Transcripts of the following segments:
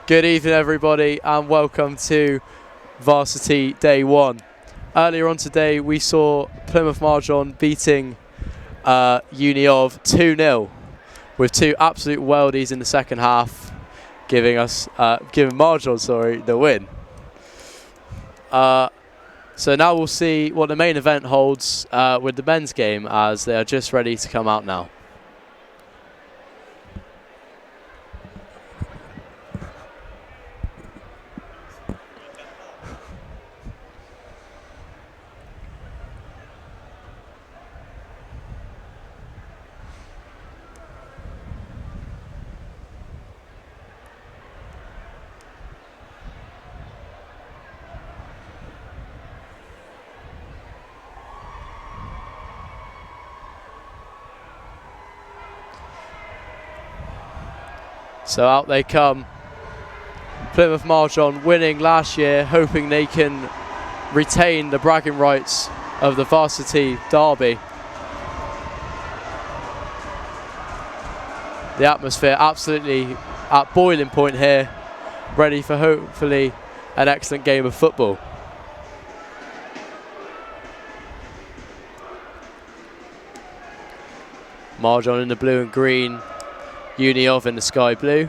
Good evening, everybody, and welcome to Varsity Day 1. Earlier on today, we saw Plymouth Marjon beating Uni of 2-0 with two absolute worldies in the second half, giving Marjon the win. So now we'll see what the main event holds with the men's game, as they are just ready to come out now. So out they come. Plymouth Marjon winning last year, hoping they can retain the bragging rights of the Varsity derby. The atmosphere absolutely at boiling point here, ready for hopefully an excellent game of football. Marjon in the blue and green, Uni of in the sky blue.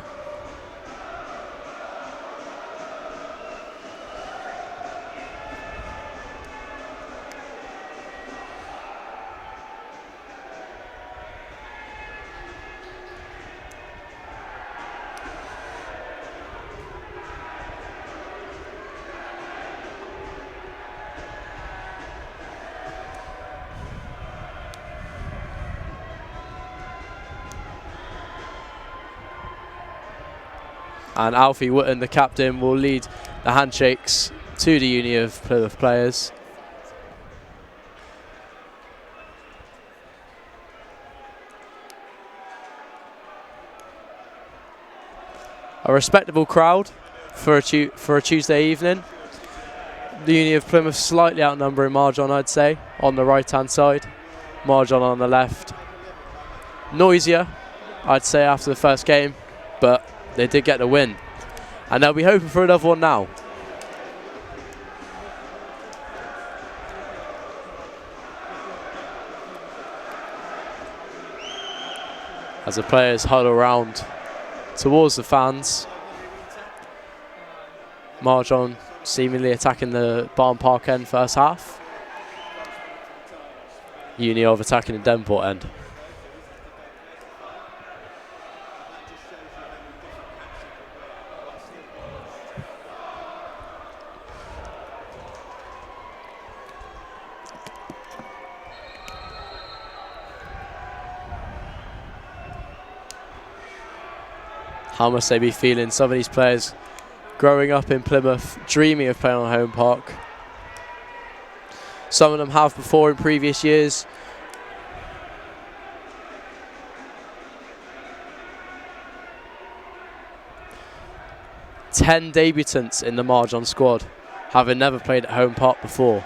And Alfie Wootton, the captain, will lead the handshakes to the Uni of Plymouth players. A respectable crowd for a Tuesday evening. The Uni of Plymouth slightly outnumbering Marjon, I'd say, on the right-hand side. Marjon on the left. Noisier, I'd say, after the first game, but they did get the win, and they'll be hoping for another one now. As the players huddle around towards the fans, Marjon seemingly attacking the Barn Park end first half. Uni of attacking the Denport end. How must they be feeling, some of these players growing up in Plymouth, dreaming of playing on home park. Some of them have before in previous years. Ten debutants in the Marjon squad, having never played at home park before.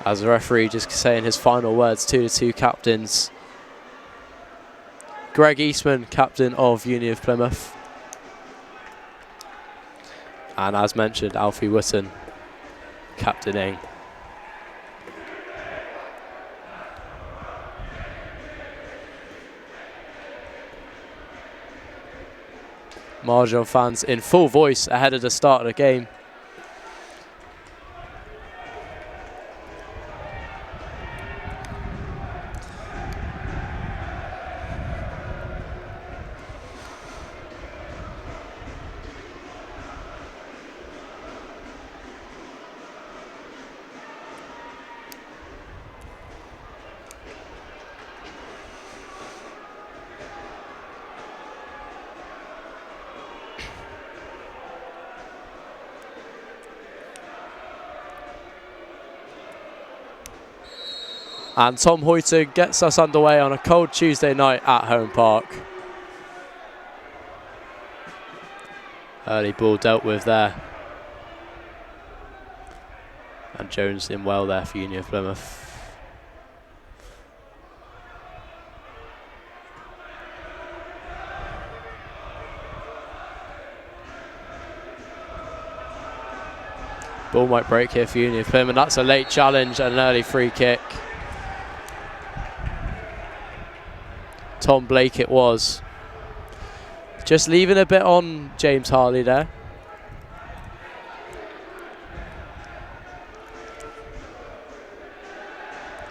As the referee just saying his final words to the two captains. Greg Eastman, captain of Uni of Plymouth. And as mentioned, Alfie Wootton, captaining. Marjon fans in full voice ahead of the start of the game. And Tom Hoyton gets us underway on a cold Tuesday night at home park. Early ball dealt with there. And Jones in well there for Uni of Plymouth. Ball might break here for Union of Plymouth. That's a late challenge and an early free kick. Tom Blake it was. Just leaving a bit on James Harley there.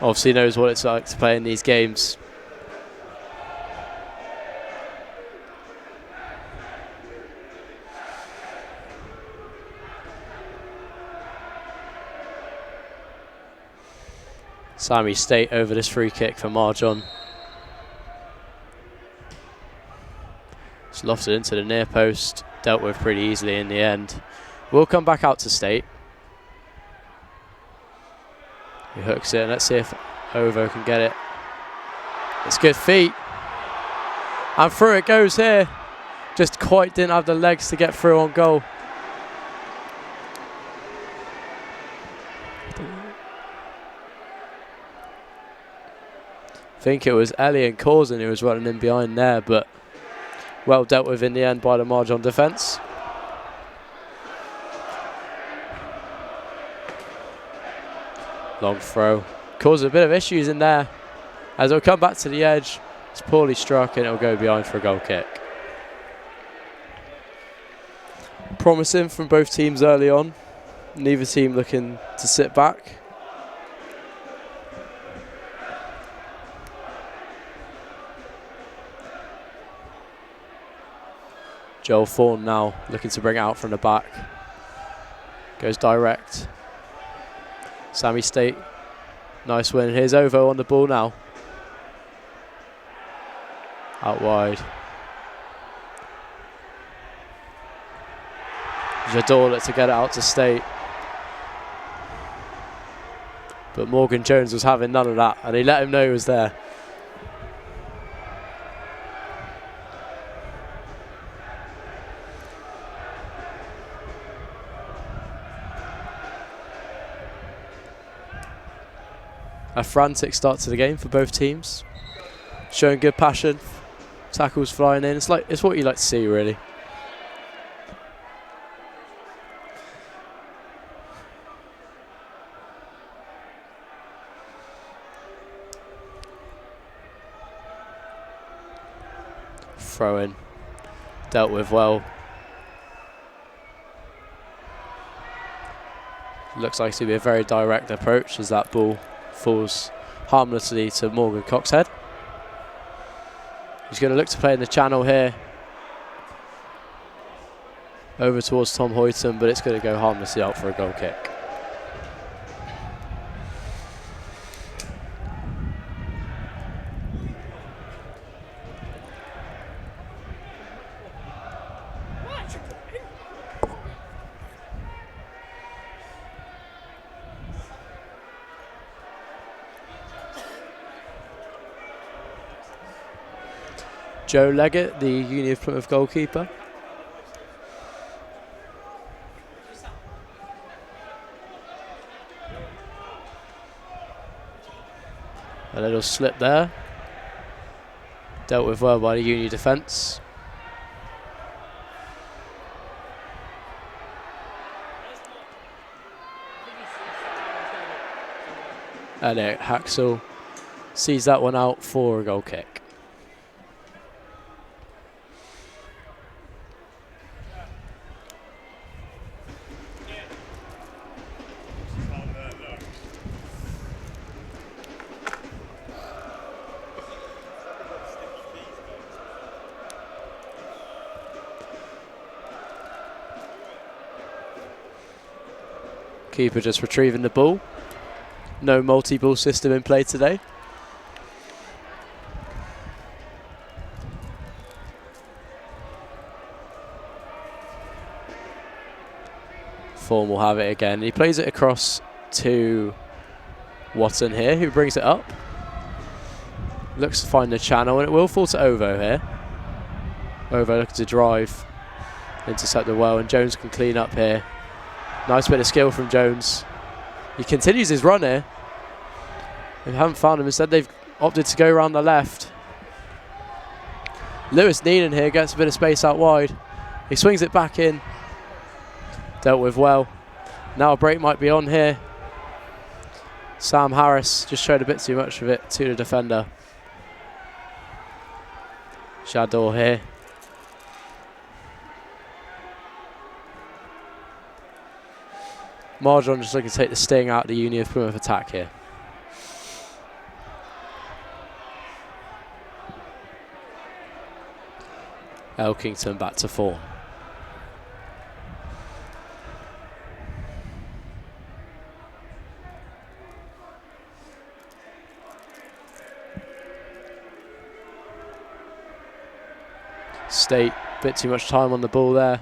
Obviously knows what it's like to play in these games. Sammy State over this free kick for Marjon. It's lofted into the near post, dealt with pretty easily in the end. We'll come back out to State. He hooks it, and let's see if Ovo can get it. It's good feet. And through it goes here. Just quite didn't have the legs to get through on goal. I think it was Ellie and Corzin who was running in behind there, but well dealt with in the end by the Marjon defence. Long throw. Caused a bit of issues in there. As it'll come back to the edge, it's poorly struck and it'll go behind for a goal kick. Promising from both teams early on. Neither team looking to sit back. Joel Thorne now looking to bring it out from the back. Goes direct. Sammy State, nice win. Here's Ovo on the ball now. Out wide. Jadorla to get it out to State. But Morgan Jones was having none of that, and he let him know he was there. A frantic start to the game for both teams. Showing good passion. Tackles flying in. It's what you like to see, really. Throw in. Dealt with well. Looks like it's going to be a very direct approach as that ball falls harmlessly to Morgan Coxhead. He's going to look to play in the channel here. Over towards Tom Hoyton, but it's going to go harmlessly out for a goal kick. Joe Leggett, the Union of Plymouth goalkeeper. A little slip there. Dealt with well by the Union defence. Elliot Haxel sees that one out for a goal kick. Keeper just retrieving the ball. No multi-ball system in play today. Form will have it again. He plays it across to Watson here, who brings it up. Looks to find the channel, and it will fall to Ovo here. Ovo looking to drive. Intercept the well, and Jones can clean up here. Nice bit of skill from Jones. He continues his run here. They haven't found him. Instead, they've opted to go around the left. Lewis Neenan here gets a bit of space out wide. He swings it back in. Dealt with well. Now a break might be on here. Sam Harris just showed a bit too much of it to the defender. Jador here. Marjon just looking to take the sting out of the Uni of Plymouth attack here. Elkington back to 4. State, bit too much time on the ball there.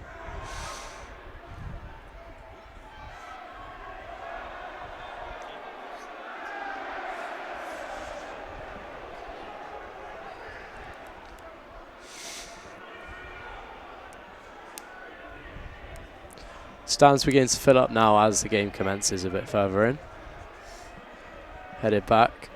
Stands begins to fill up now as the game commences a bit further in. Headed back.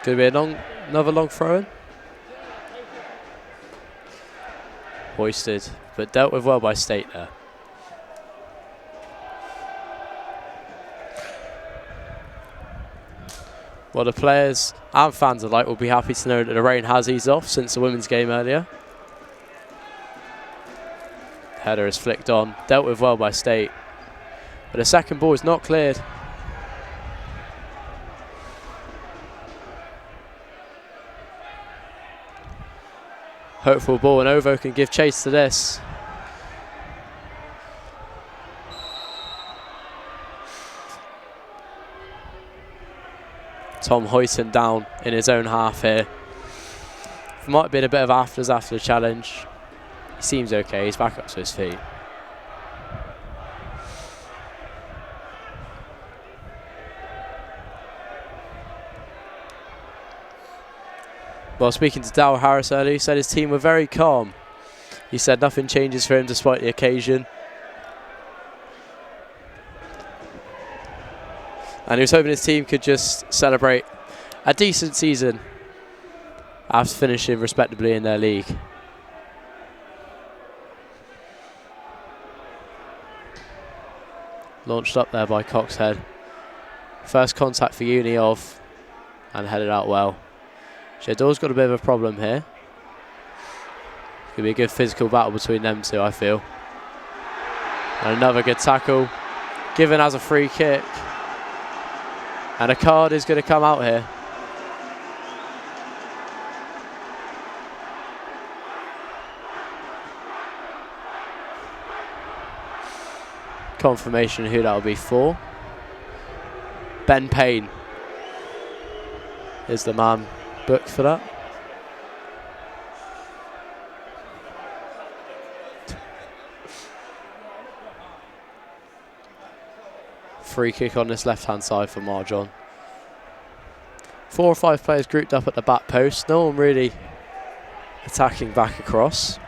Going to be another long throw in. Hoisted, but dealt with well by State there. Well, the players and fans alike will be happy to know that the rain has eased off since the women's game earlier. Header is flicked on, dealt with well by State. But the second ball is not cleared. Hopeful ball, and Ovo can give chase to this. Tom Hoyton down in his own half here. Might have been a bit of afters after the challenge. He seems okay, he's back up to his feet. Well, speaking to Darryl Harris earlier, he said his team were very calm. He said nothing changes for him despite the occasion. And he was hoping his team could just celebrate a decent season after finishing respectably in their league. Launched up there by Coxhead. First contact for Uni of, and headed out well. Shador's got a bit of a problem here. Could be a good physical battle between them two, I feel. And another good tackle, given as a free kick. And a card is going to come out here. Confirmation who that will be for. Ben Payne is the man booked for that. Free kick on this left-hand side for Marjon. 4 or 5 players grouped up at the back post. No one really attacking back across.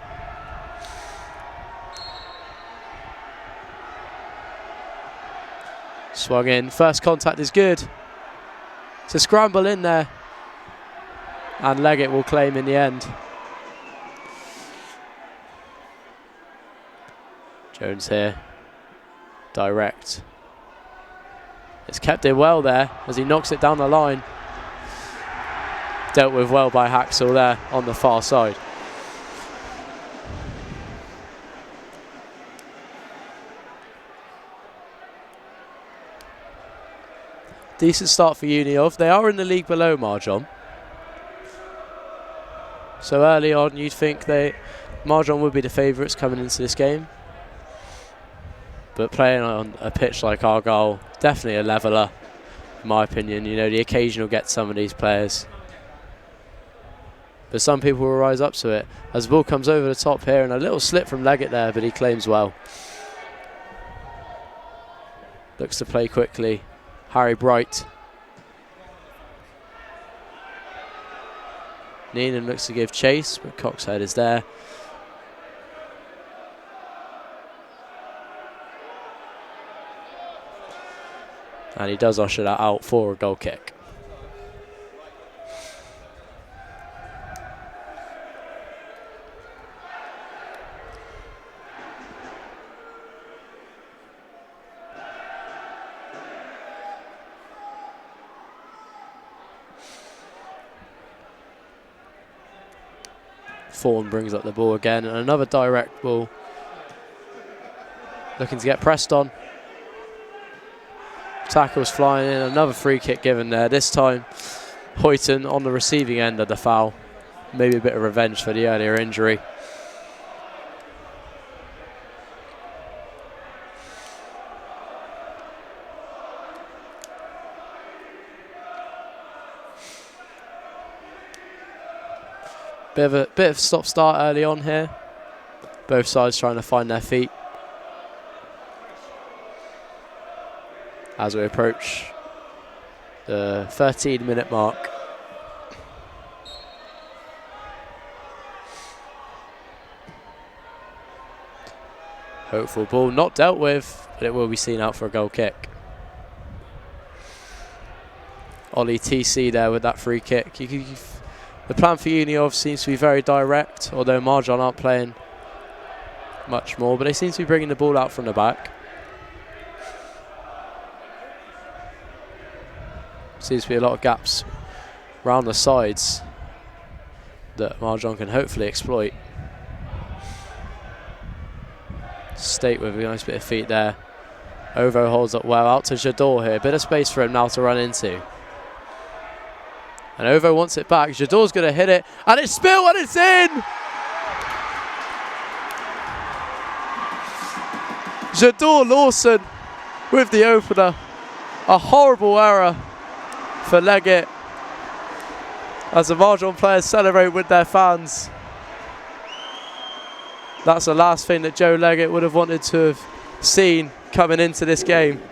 Swung in. First contact is good. It's a scramble in there. And Leggett will claim in the end. Jones here. Direct. It's kept in well there as he knocks it down the line. Dealt with well by Haxel there on the far side. Decent start for Uni of. They are in the league below Marjon. So early on you'd think Marjon would be the favourites coming into this game. But playing on a pitch like Argyle, definitely a leveller, in my opinion. You know, the occasion will get some of these players. But some people will rise up to it. As the ball comes over the top here, and a little slip from Leggett there, but he claims well. Looks to play quickly. Harry Bright. Neenan looks to give chase, but Coxhead is there. And he does usher that out for a goal kick. Fawn brings up the ball again, and another direct ball. Looking to get pressed on. Tackles flying in, another free kick given there. This time, Hoyton on the receiving end of the foul. Maybe a bit of revenge for the earlier injury. Bit of stop-start early on here. Both sides trying to find their feet. As we approach the 13-minute mark. Hopeful ball, not dealt with, but it will be seen out for a goal kick. Ollie TC there with that free kick. The plan for Uniov seems to be very direct, although Marjon aren't playing much more, but they seem to be bringing the ball out from the back. Seems to be a lot of gaps around the sides that Marjon can hopefully exploit. State with a nice bit of feet there. Ovo holds up well, out to Jador here. Bit of space for him now to run into. And Ovo wants it back. Jador's going to hit it, and it's spilled, and it's in! Jador Lawson with the opener. A horrible error for Leggett as the Marjon players celebrate with their fans. That's the last thing that Joe Leggett would have wanted to have seen coming into this game.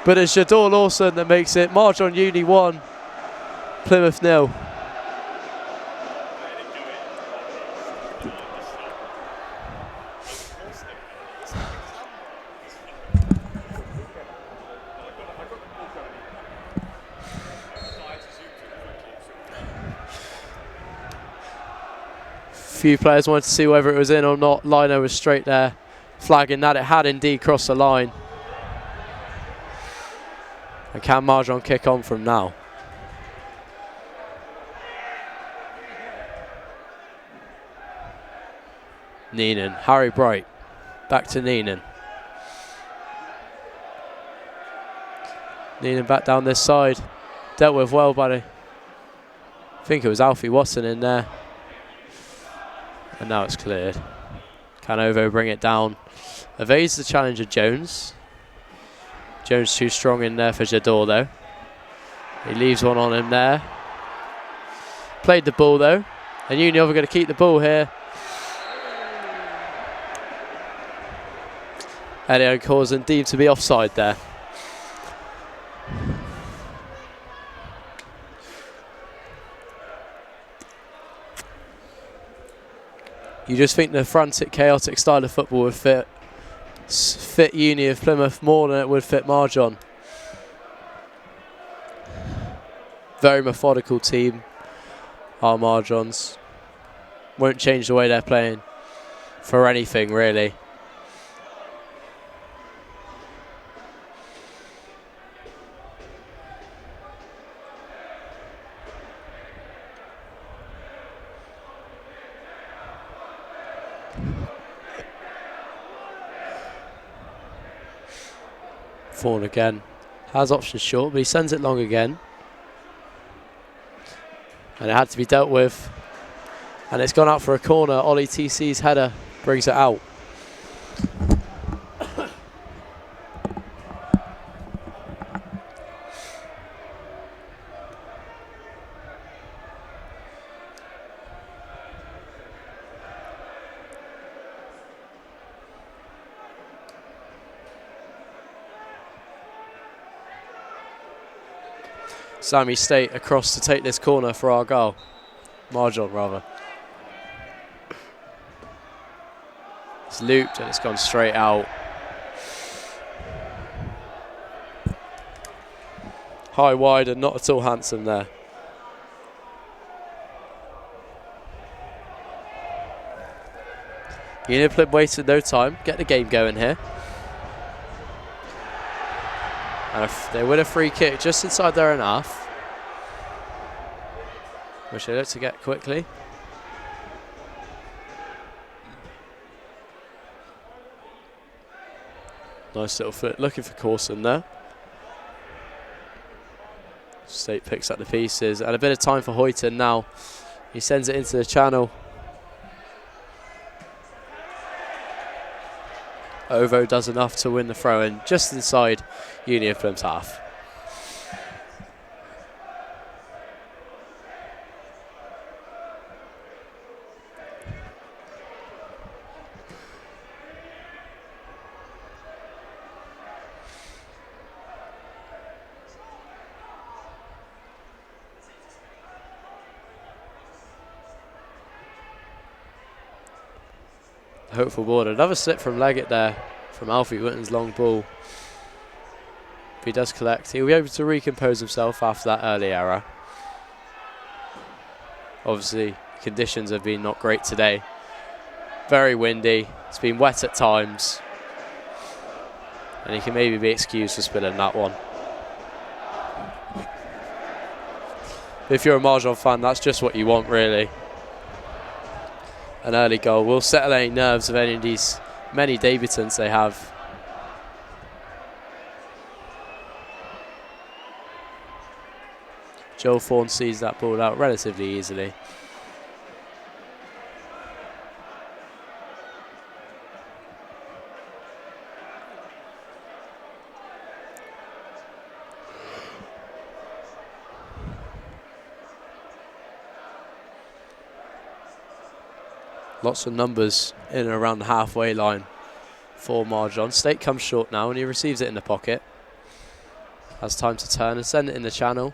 But it's Jador Lawson that makes it Marjon Uni 1, Plymouth 0. Few players wanted to see whether it was in or not. Lino was straight there, flagging that it had indeed crossed the line. And can Marjon kick on from now? Neenan, Harry Bright, back to Neenan. Neenan back down this side, dealt with well by I think it was Alfie Watson in there. And now it's cleared. Can Ovo bring it down? Evades the challenge of Jones. Jones too strong in there for Jador though. He leaves one on him there. Played the ball though. And Uniov are going to keep the ball here. Elio Corson deemed to be offside there. You just think the frantic, chaotic style of football would fit Uni of Plymouth more than it would fit Marjon. Very methodical team, our Marjons. Won't change the way they're playing for anything, really. Fawn again. Has options short, but he sends it long again. And it had to be dealt with. And it's gone out for a corner. Ollie TC's header brings it out. Sammy State across to take this corner for our goal. Marjon, rather. It's looped and it's gone straight out. high wide and not at all handsome there. Union Plym wasted no time, get the game going here. And if they win a free kick just inside their own half, which they look to get quickly. Nice little foot, looking for Corson there. State picks up the pieces, and a bit of time for Hoyton now. He sends it into the channel. Ovo does enough to win the throw-in just inside Union Plym's half. Hopeful ball. Another slip from Leggett there from Alfie Witten's long ball. If he does collect, he'll be able to recompose himself after that early error. Obviously, conditions have been not great today. Very windy. It's been wet at times. And he can maybe be excused for spilling that one. If you're a Marjon fan, that's just what you want, really. An early goal will settle any nerves of any of these many debutants they have. Joel Fawn sees that ball out relatively easily. Lots of numbers in and around the halfway line for Marjon. State comes short now and he receives it in the pocket. Has time to turn and send it in the channel.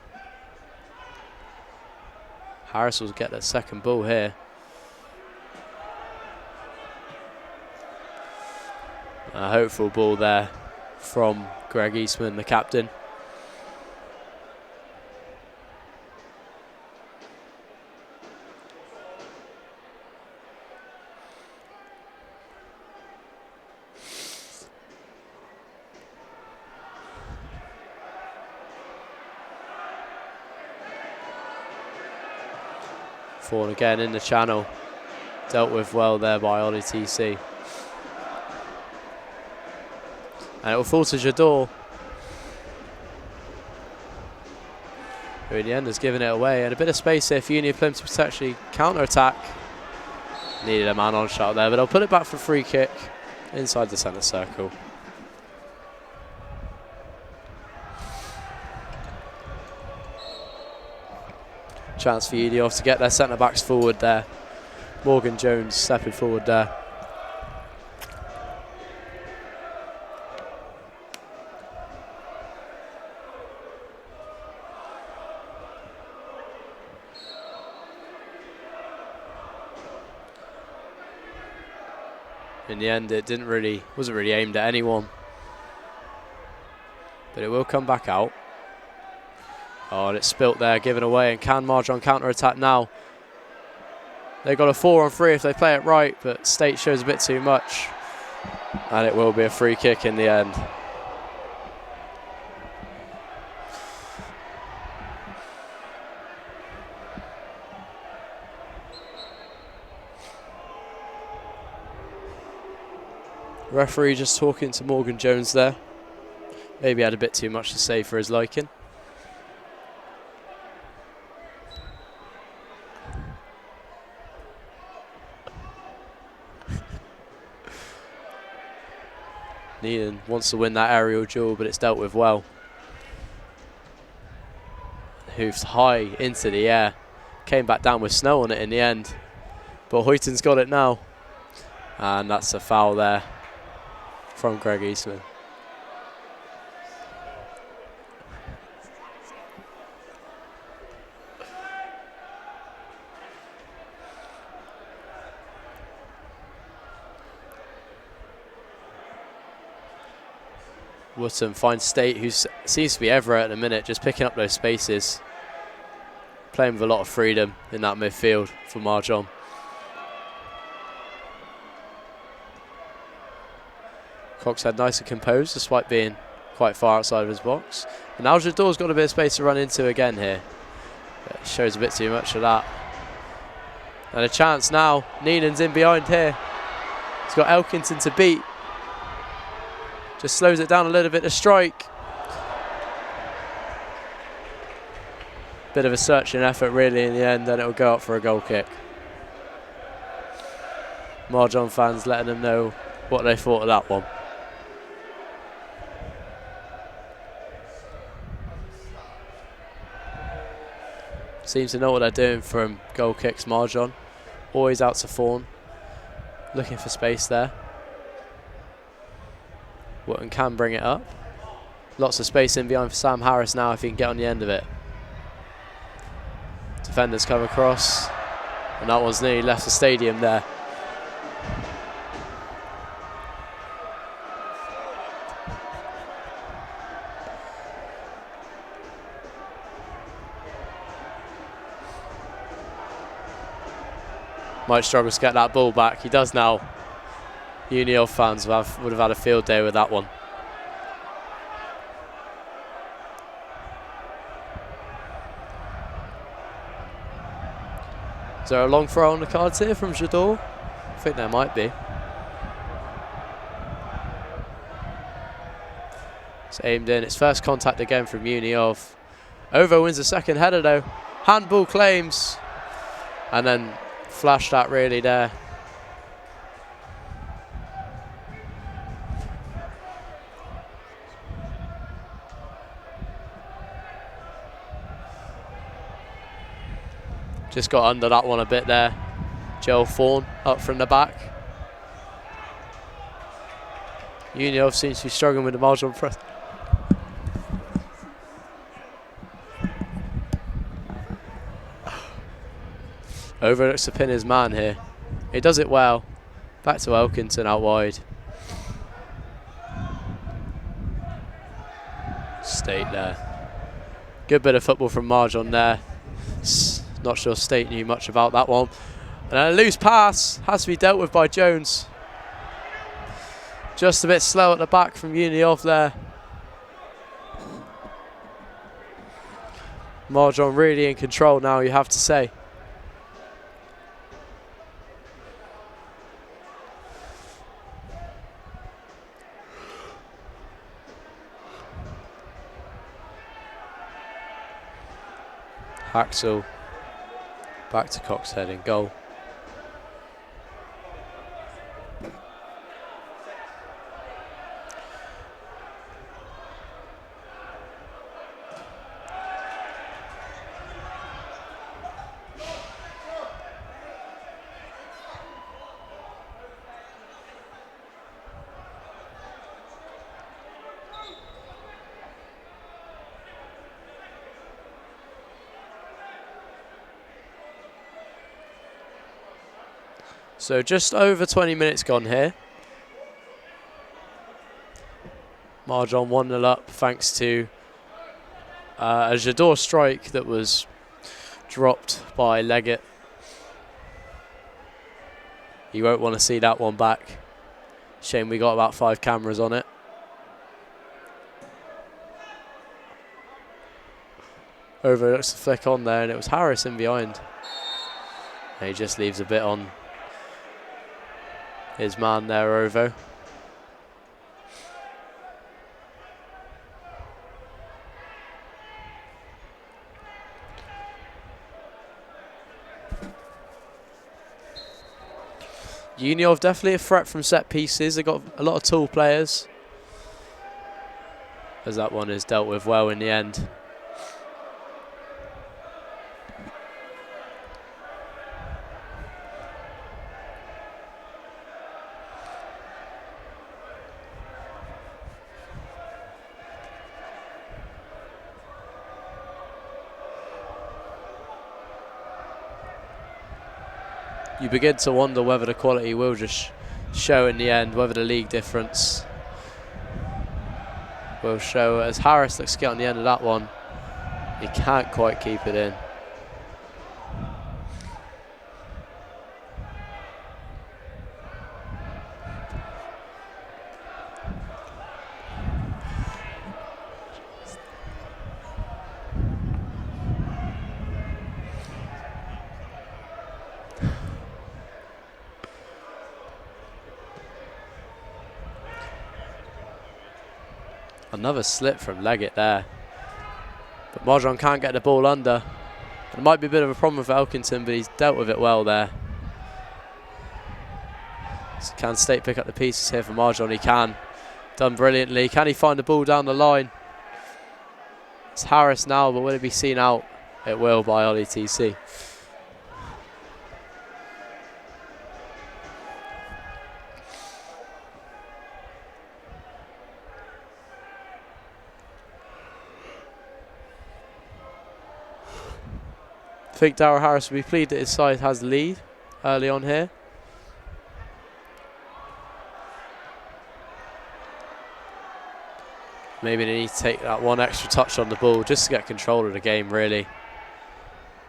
Harris will get that second ball here. A hopeful ball there from Greg Eastman, the captain. Fawn again in the channel. Dealt with well there by Ollie TC. And it will fall to Jador, who in the end has given it away. And a bit of space here for Union Plym to potentially counter-attack. Needed a man on shot there, but they'll put it back for free kick inside the centre circle. Chance for Udioff to get their centre-backs forward there. Morgan Jones stepping forward there. In the end, it wasn't really aimed at anyone. But it will come back out. Oh, and it's spilt there, given away, and can Marjon counter-attack now? They've got a 4-on-3 if they play it right, but State shows a bit too much. And it will be a free kick in the end. Referee just talking to Morgan Jones there. Maybe had a bit too much to say for his liking. Needham wants to win that aerial duel, but it's dealt with well. Hoofs high into the air. Came back down with snow on it in the end. But Hoyton's got it now. And that's a foul there from Greg Eastman. Wootton finds State, who seems to be everywhere at the minute, just picking up those spaces. Playing with a lot of freedom in that midfield for Marjon. Coxhead nice and composed despite being quite far outside of his box. And now Jador's got a bit of space to run into again here. But shows a bit too much of that. And a chance now. Neenan's in behind here. He's got Elkington to beat. Just slows it down a little bit to strike. Bit of a searching effort really in the end, then it'll go up for a goal kick. Marjon fans letting them know what they thought of that one. Seems to know what they're doing from goal kicks, Marjon. Always out to Fawn. Looking for space there. Wootton can bring it up. Lots of space in behind for Sam Harris now if he can get on the end of it. Defenders come across. And that one's nearly left the stadium there. Might struggle to get that ball back. He does now. Union fans would have had a field day with that one. Is there a long throw on the cards here from Jador? I think there might be. It's aimed in. It's first contact again from Uniov. Ovo wins the second header though. Handball claims. And then flashed that really there. Just got under that one a bit there. Joel Fawn up from the back. Uniov seems to be struggling with the Marjon press. Overlooks to pin his man here. He does it well. Back to Elkington out wide. State there. Good bit of football from Marjon there. Not sure State knew much about that one. And a loose pass has to be dealt with by Jones. Just a bit slow at the back from Uniov there. Marjon really in control now, you have to say. Haxel back to Coxhead in goal. So just over 20 minutes gone here. Marjon 1-0 up thanks to a Jador strike that was dropped by Leggett. You won't want to see that one back. Shame we got about 5 cameras on it. Overlooks the flick on there and it was Harris in behind. And he just leaves a bit on his man there, Ovo. Uniov definitely a threat from set pieces. They've got a lot of tall players. As that one is dealt with well in the end. You begin to wonder whether the quality will just show in the end, whether the league difference will show as Harris looks to get on the end of that one. He can't quite keep it in. Another slip from Leggett there. But Marjon can't get the ball under. It might be a bit of a problem for Elkington, but he's dealt with it well there. So can State pick up the pieces here for Marjon? He can. Done brilliantly. Can he find the ball down the line? It's Harris now, but will it be seen out? It will by Ollie TC. I think Darryl Harris will be pleased that his side has the lead early on here. Maybe they need to take that one extra touch on the ball just to get control of the game, really.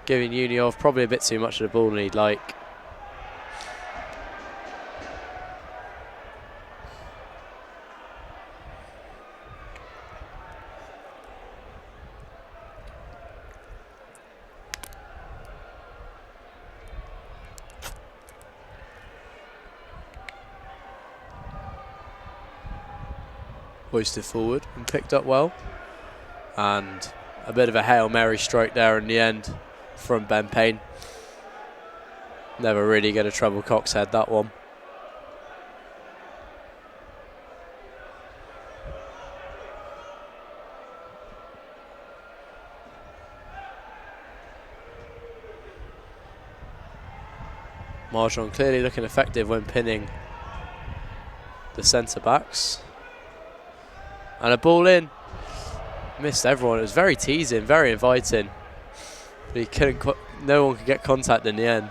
Giving Uniov probably a bit too much of the ball than he'd like. Hoisted forward and picked up well. And a bit of a Hail Mary strike there in the end from Ben Payne. Never really going to trouble Coxhead, that one. Marjon clearly looking effective when pinning the centre backs. And a ball in. Missed everyone. It was very teasing, very inviting. But he couldn't. No one could get contact in the end.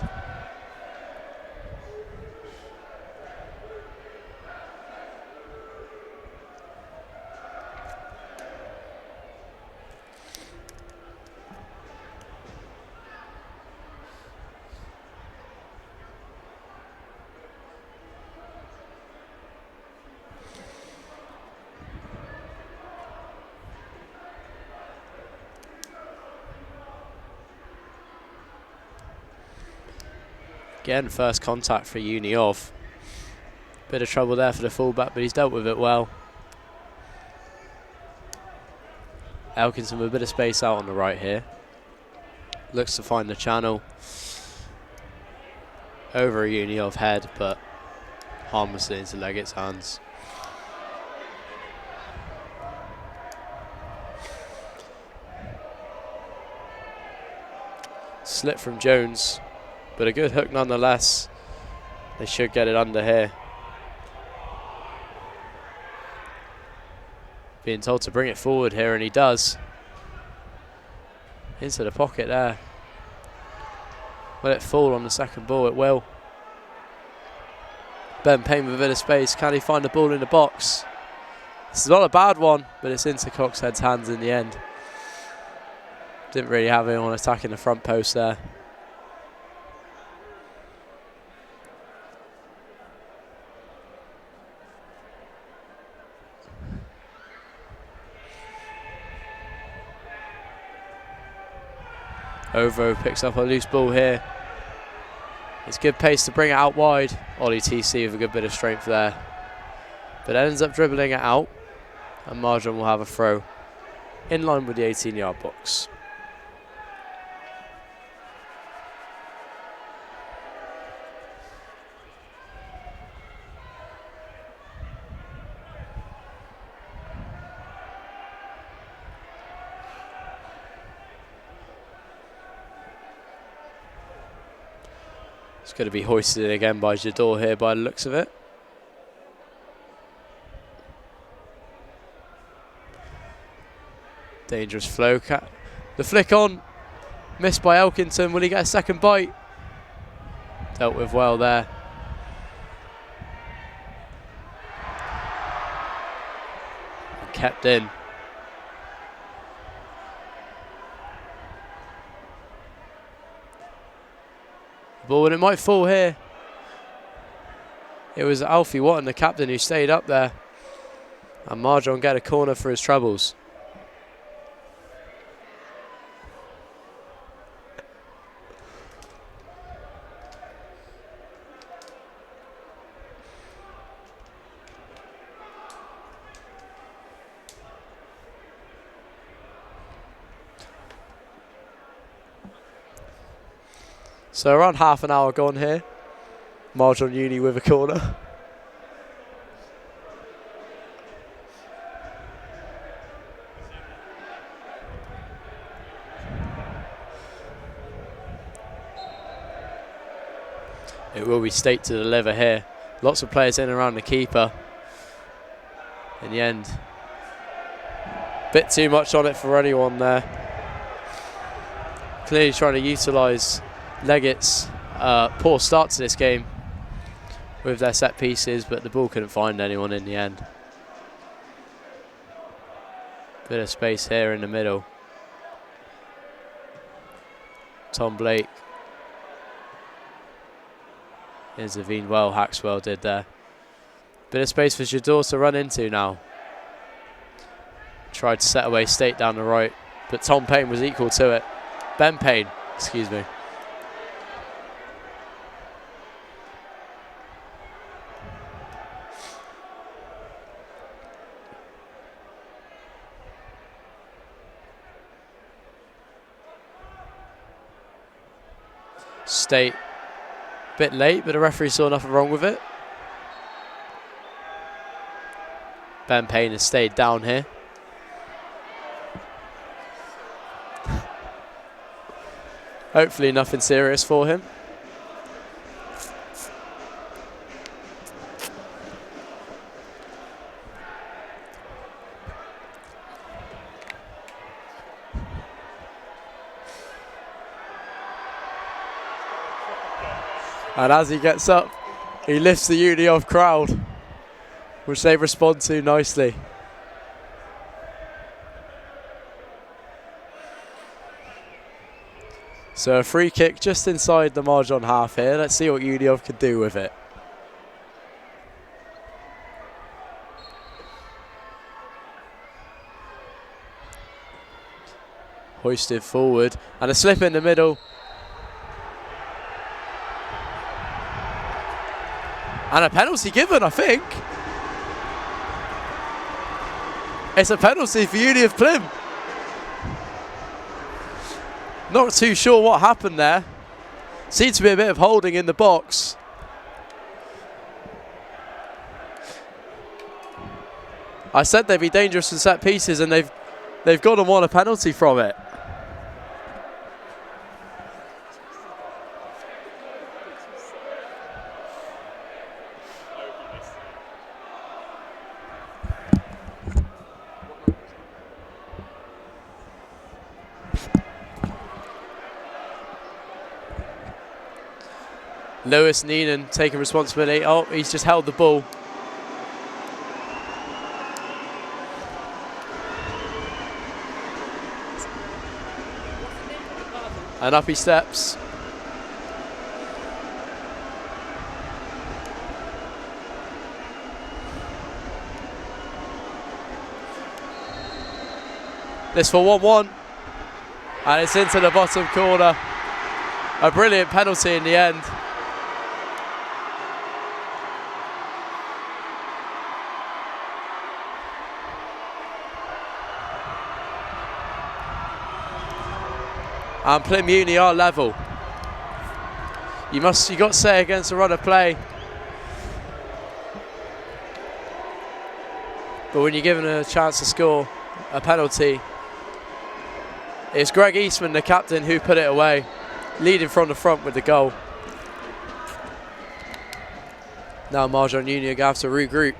Again, first contact for Uniov. Bit of trouble there for the fullback, but he's dealt with it well. Elkinson with a bit of space out on the right here. Looks to find the channel. Over a Uniov head, but harmlessly into Leggett's hands. Slip from Jones. But a good hook nonetheless. They should get it under here. Being told to bring it forward here, and he does. Into the pocket there. Will it fall on the second ball? It will. Ben Payne with a bit of space. Can he find the ball in the box? This is not a bad one, but it's into Coxhead's hands in the end. Didn't really have anyone attacking the front post there. Ovo picks up a loose ball here. It's good pace to bring it out wide. Ollie TC with a good bit of strength there. But ends up dribbling it out. And Marjon will have a throw in line with the 18-yard box. It's going to be hoisted again by Jador here by the looks of it. Dangerous flow. The flick on. Missed by Elkington. Will he get a second bite? Dealt with well there. kept in. Ball, and it might fall here. It was Alfie Watton, the captain, who stayed up there. And Marjon get a corner for his troubles. So around half an hour gone here. Marjon Uni with a corner. It will be State to deliver here. Lots of players in and around the keeper. In the end, bit too much on it for anyone there. Clearly trying to utilise Leggett's poor start to this game with their set pieces, but the ball couldn't find anyone in the end. Bit of space here in the middle. Tom Blake intervened well, Haxwell did there. Bit of space for Jador to run into now. Tried to set away State down the right, but Tom Payne was equal to it. Ben Payne, excuse me. State, bit late, but the referee saw nothing wrong with it. Ben Payne has stayed down here. Hopefully nothing serious for him. And as he gets up, he lifts the Uni off crowd, which they respond to nicely. So a free kick just inside the Marjon half here. Let's see what Uniov can do with it. Hoisted forward and a slip in the middle. And a penalty given, I think. It's a penalty for Uni of Plym. Not too sure what happened there. Seems to be a bit of holding in the box. I said they'd be dangerous in set pieces, and they've gone and won a penalty from it. Lewis Neenan taking responsibility. Oh, he's just held the ball. And up he steps. This for 1-1. And it's into the bottom corner. A brilliant penalty in the end. And Plym Uni are level. You got to say against a run of play. But when you're given a chance to score a penalty, it's Greg Eastman, the captain, who put it away, leading from the front with the goal. Now Marjon Uni are going to have to regroup.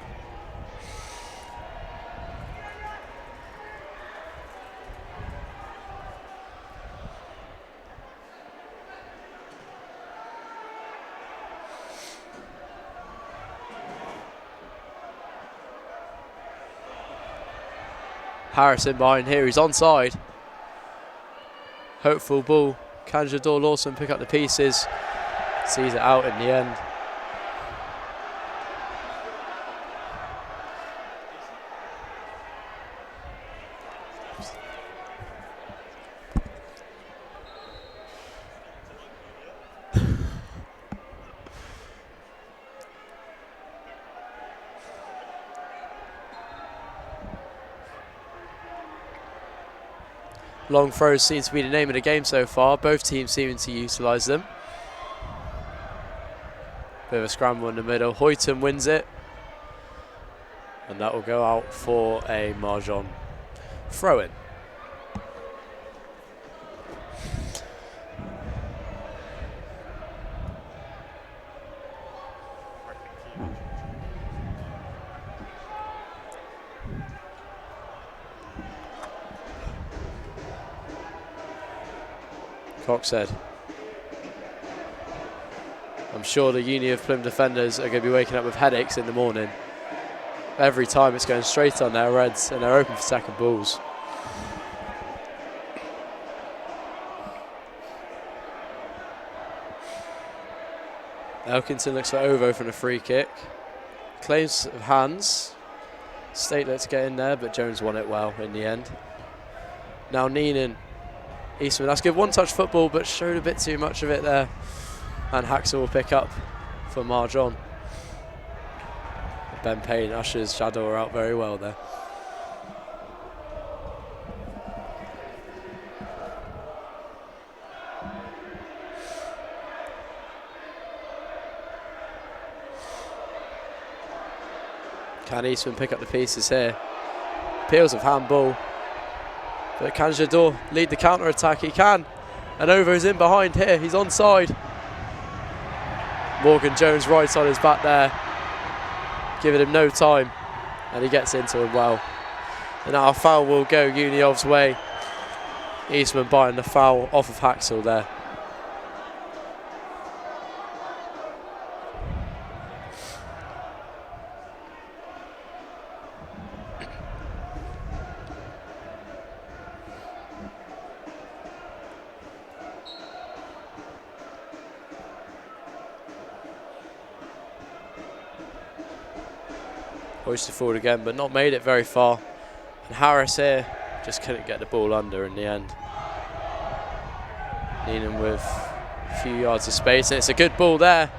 Harrison behind here, he's onside. Hopeful ball. Can Jador Lawson pick up the pieces? Sees it out in the end. Long throws seems to be the name of the game so far. Both teams seeming to utilise them. Bit of a scramble in the middle. Hoyton wins it. And that will go out for a Marjon throw-in. Coxhead. I'm sure the Uni of Plymouth defenders are going to be waking up with headaches in the morning. Every time it's going straight on their Reds and they're open for second balls. Elkinson looks for Ovo from the free kick. Claims of hands. State let's get in there, but Jones won it well in the end. Now Neenan. Eastman, that's good one-touch football, but showed a bit too much of it there. And Haxel will pick up for Marjon. Ben Payne ushers Jador out very well there. Can Eastman pick up the pieces here? Appeals of handball. But can Jador lead the counter-attack? He can. And Ovo's in behind here. He's onside. Morgan Jones right on his back there. Giving him no time. And he gets into him well. And our foul will go Uniov's way. Eastman buying the foul off of Haxel there. Hoisted forward again, but not made it very far. And Harris here just couldn't get the ball under in the end. Neenan with a few yards of space, and it's a good ball there.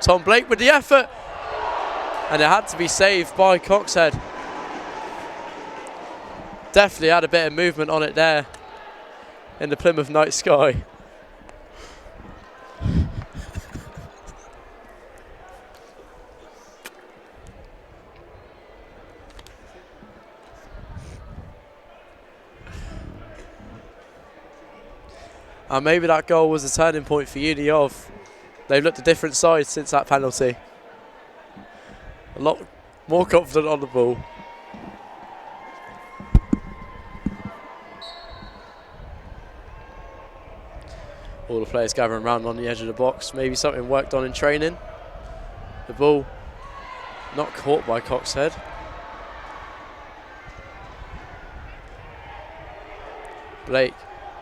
Tom Blake with the effort, and it had to be saved by Coxhead. Definitely had a bit of movement on it there in the Plymouth night sky. And maybe that goal was a turning point for Uniov. They've looked a different side since that penalty. A lot more confident on the ball. All the players gathering around on the edge of the box. Maybe something worked on in training. The ball not caught by Coxhead. Blake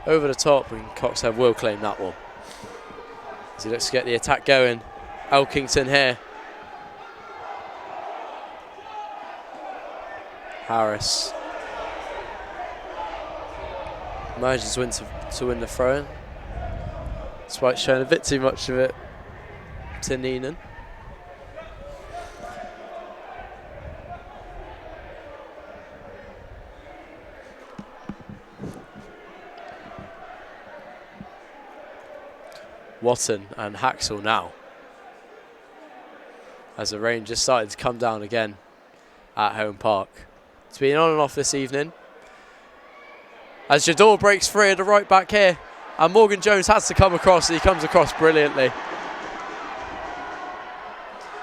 over the top, and Coxhead will claim that one. As he looks to get the attack going. Elkington here. Harris. Manages to win the throw-in. Despite showing a bit too much of it to Neenan. Watton and Haxel now. As the rain just started to come down again at Home Park. It's been on and off this evening. As Jador breaks free at the right back here. And Morgan Jones has to come across. He comes across brilliantly.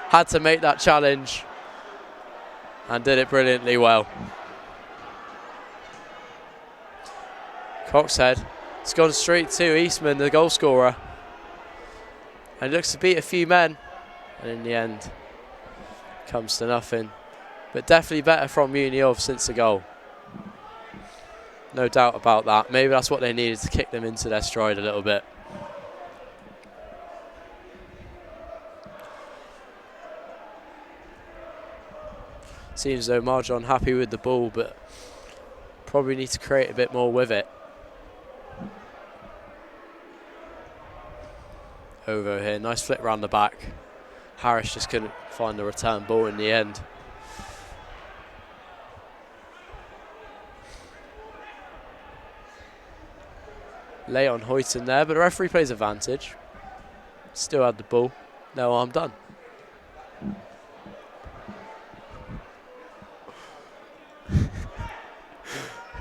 Had to make that challenge. And did it brilliantly well. Coxhead. It's gone straight to Eastman, the goal scorer. And he looks to beat a few men. And in the end, comes to nothing. But definitely better from Uni of since the goal. No doubt about that. Maybe that's what they needed to kick them into their stride a little bit. Seems though Marjon happy with the ball, but probably need to create a bit more with it. Ovo here, nice flick round the back. Harris just couldn't find the return ball in the end. Late on Hoyton there, but the referee plays advantage. Still had the ball, no harm done.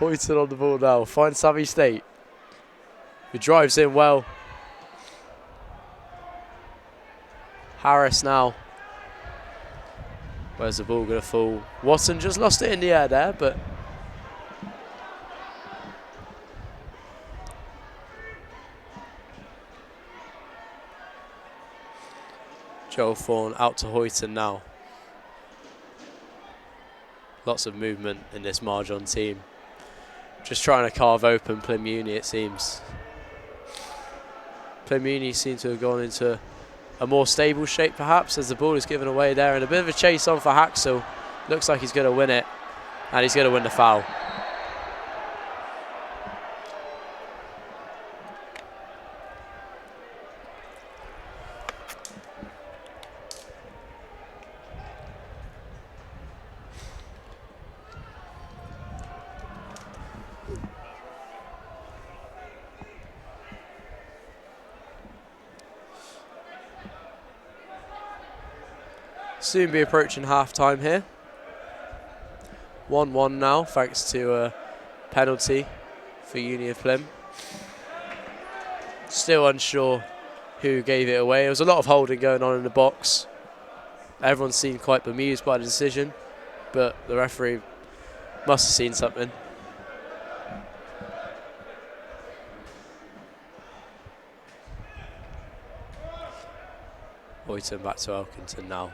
Hoyton on the ball now, finds Savvy State, who drives in well. Harris now. Where's the ball going to fall? Watson just lost it in the air there, but Joel Thorne out to Hoyton now. Lots of movement in this Marjon team. Just trying to carve open Plym Uni, it seems. Plym Uni seem to have gone into a more stable shape perhaps as the ball is given away there, and a bit of a chase on for Haxel. Looks like he's going to win it, and he's going to win the foul. Soon be approaching half-time here. 1-1 now, thanks to a penalty for Uni of Plym. Still unsure who gave it away. There was a lot of holding going on in the box. Everyone seemed quite bemused by the decision, but the referee must have seen something. Hoyton back to Elkington now.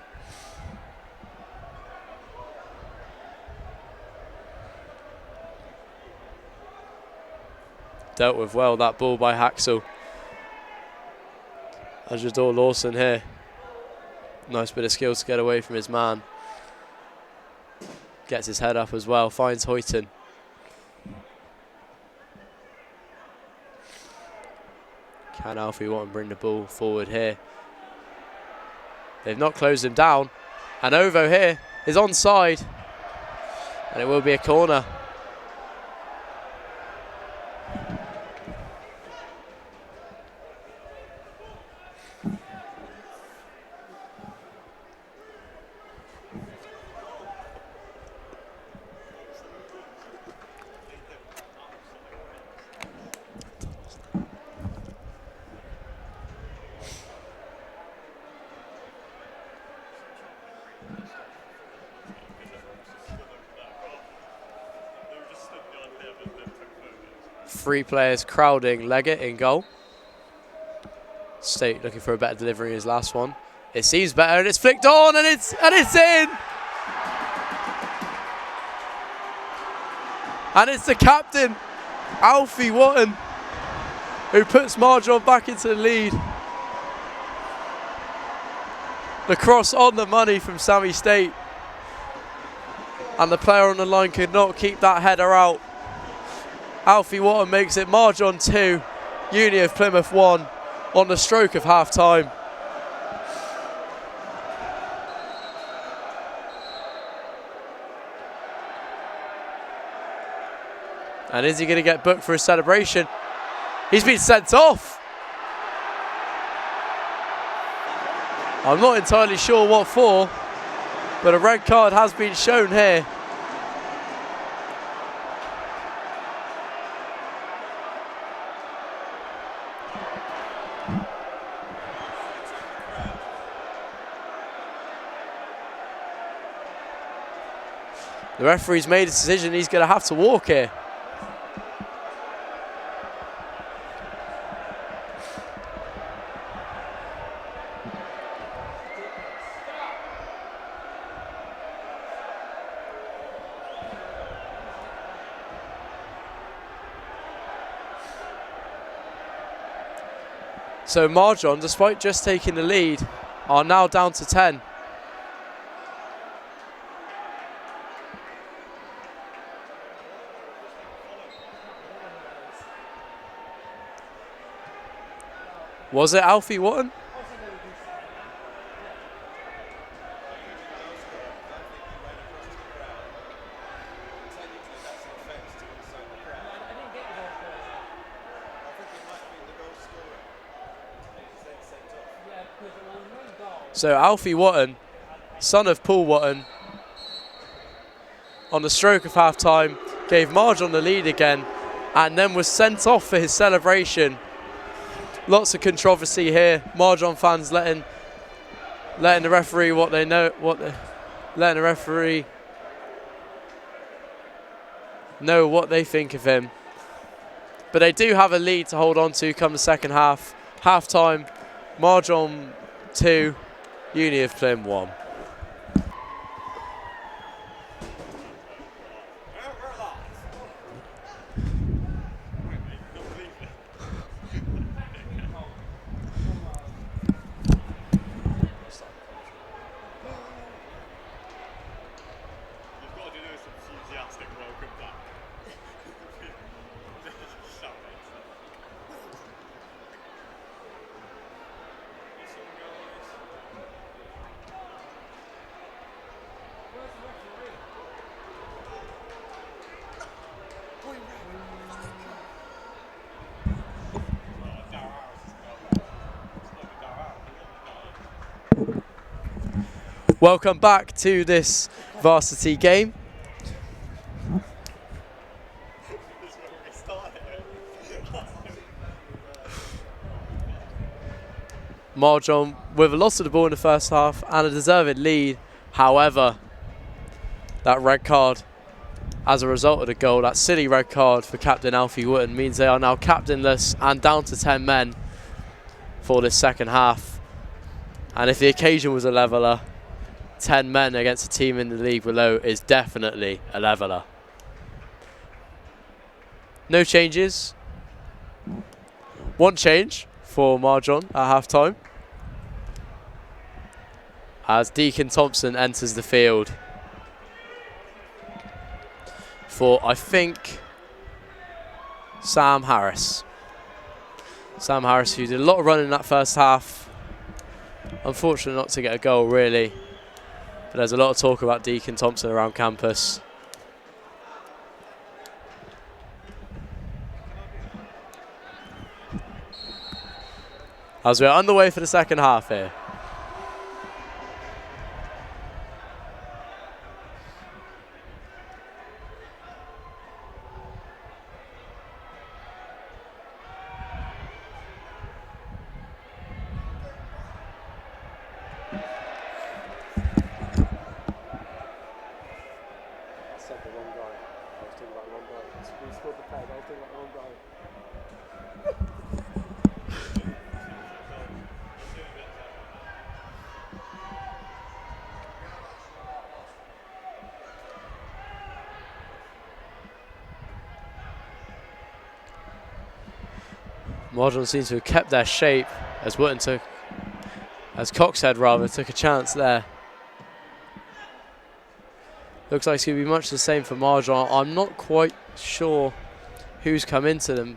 Dealt with well, that ball by Haxel. Ajador Lawson here. Nice bit of skill to get away from his man. Gets his head up as well, finds Hoyton. Can Alfie Watton bring the ball forward here? They've not closed him down. And Ovo here is onside. And it will be a corner. Three players crowding Leggett in goal. State looking for a better delivery in his last one. It seems better, and it's flicked on, and it's in. And it's the captain, Alfie Watton, who puts Marjon back into the lead. The cross on the money from Sammy State, and the player on the line could not keep that header out. Alfie Watton makes it Marjon 2, Uni of Plymouth 1 on the stroke of half time. And is he going to get booked for a celebration? He's been sent off. I'm not entirely sure what for, but a red card has been shown here. The referee's made a decision, he's going to have to walk here. So Marjon, despite just taking the lead, are now down to 10. Was it Alfie Wotton? So Alfie Wotton, son of Paul Wotton, on the stroke of half-time, gave Marjon the lead again, and then was sent off for his celebration. Lots of controversy here. Marjon fans letting the referee letting the referee know what they think of him. But they do have a lead to hold on to come the second half. Half-time, Marjon 2, Uni of Plym 1. Welcome back to this Varsity game. Marjon with a loss of the ball in the first half and a deserved lead. However, that red card as a result of the goal, that silly red card for captain Alfie Wotton, means they are now captainless and down to 10 men for this second half. And if the occasion was a leveller, 10 men against a team in the league below is definitely a leveller. No changes. One change for Marjon at half-time, as Deacon Thompson enters the field for, I think, Sam Harris. Sam Harris, who did a lot of running in that first half. Unfortunate not to get a goal, really. But there's a lot of talk about Deacon Thompson around campus. As we're underway for the second half here. Marjon seems to have kept their shape as Coxhead took a chance there. Looks like it's going to be much the same for Marjon. I'm not quite sure who's come into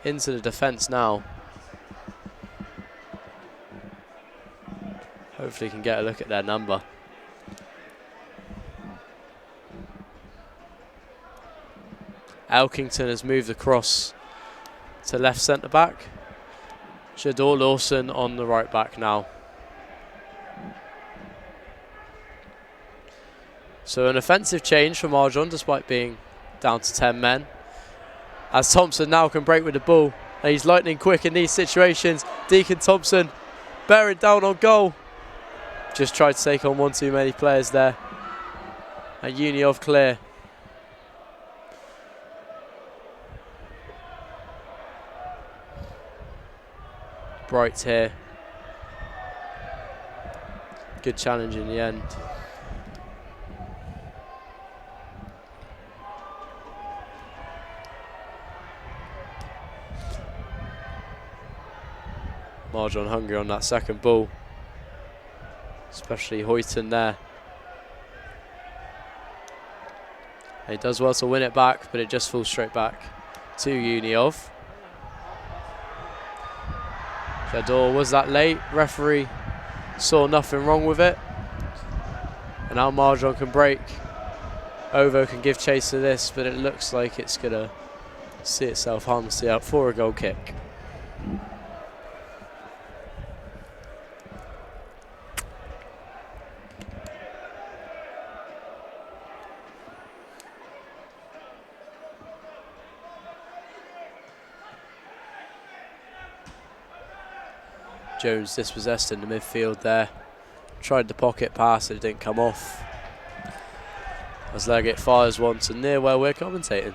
the defence now. Hopefully can get a look at their number. Elkington has moved across to left centre back. Shador Lawson on the right back now. So an offensive change for Marjon despite being down to 10 men. As Thompson now can break with the ball. And he's lightning quick in these situations. Deacon Thompson bearing down on goal. Just tried to take on one too many players there. And Uni of clear. Bright here. Good challenge in the end. Marjon hungry on that second ball, especially Hoyton there. And he does well to win it back, but it just falls straight back to Uniov. Jador was that late. Referee saw nothing wrong with it. And now Marjon can break. Ovo can give chase to this, but it looks like it's going to see itself harmlessly out for a goal kick. Jones dispossessed in the midfield there. Tried the pocket pass, it didn't come off. As Leggett fires one to near where we're commentating.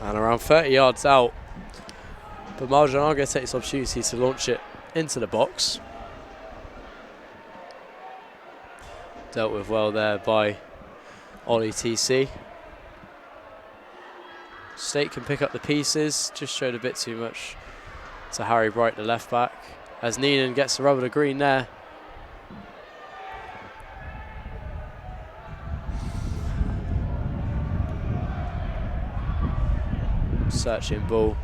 And around 30 yards out. But Marjon are going to take this opportunity to launch it into the box. Dealt with well there by Ollie TC. State can pick up the pieces, just showed a bit too much to Harry Bright, the left back. As Neenan gets the rubber to green there. Searching ball.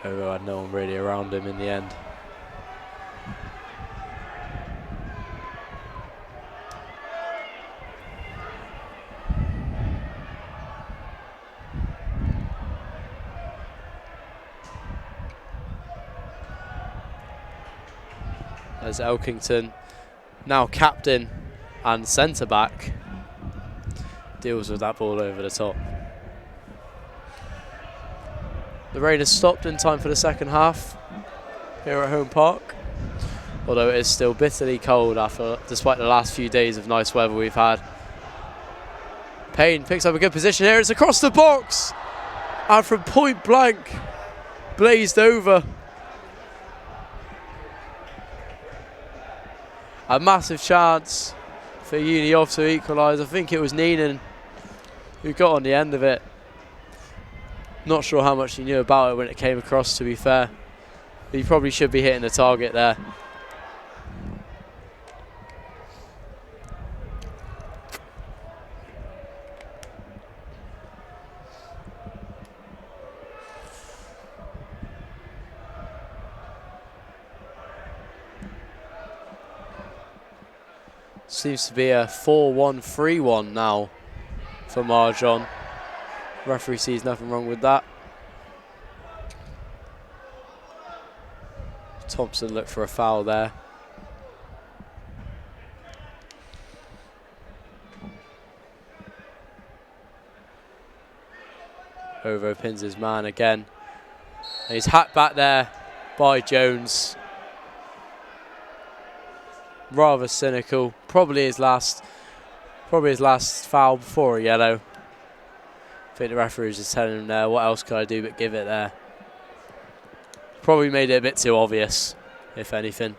Ovo had no one really around him in the end. As Elkington, now captain and centre back, deals with that ball over the top. The rain has stopped in time for the second half here at Home Park, although it is still bitterly cold despite the last few days of nice weather we've had. Payne picks up a good position here, it's across the box, and from point blank, blazed over. A massive chance for Uniov to equalise. I think it was Neenan who got on the end of it. Not sure how much he knew about it when it came across, to be fair. But he probably should be hitting the target there. Seems to be a 4-1-3-1 now for Marjon. Referee sees nothing wrong with that. Thompson looked for a foul there. Ovo pins his man again. And he's hacked back there by Jones. Rather cynical. Probably his last foul before a yellow. I think the referee was just telling him there, what else could I do but give it there. Probably made it a bit too obvious, if anything.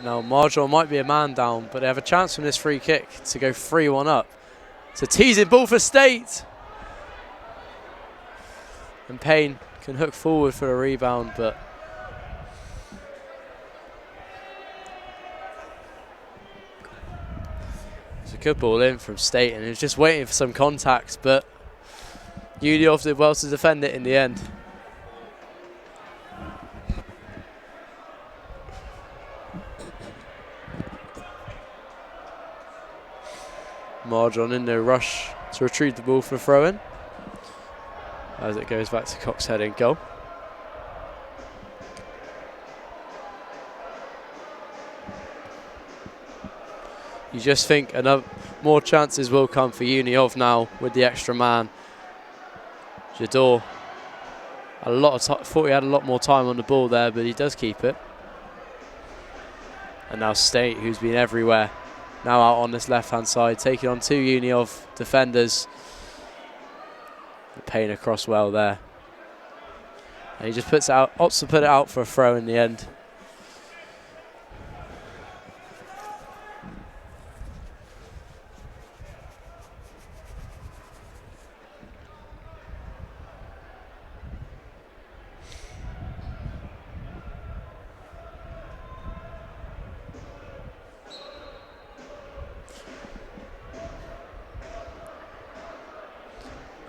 Now Marjon might be a man down, but they have a chance from this free kick to go 3-1 up. It's a teasing ball for State. And Payne can hook forward for a rebound, but it's a good ball in from State, and he was just waiting for some contact, but Uniov did well to defend it in the end. Marjon in no rush to retrieve the ball for a throw-in, as it goes back to Coxhead in goal. You just think more chances will come for Uniov now with the extra man. Jador Thought he had a lot more time on the ball there, but he does keep it. And now State, who's been everywhere, now out on this left-hand side, taking on 2 Uniov defenders. Payne across well there. And he just opts to put it out for a throw in the end.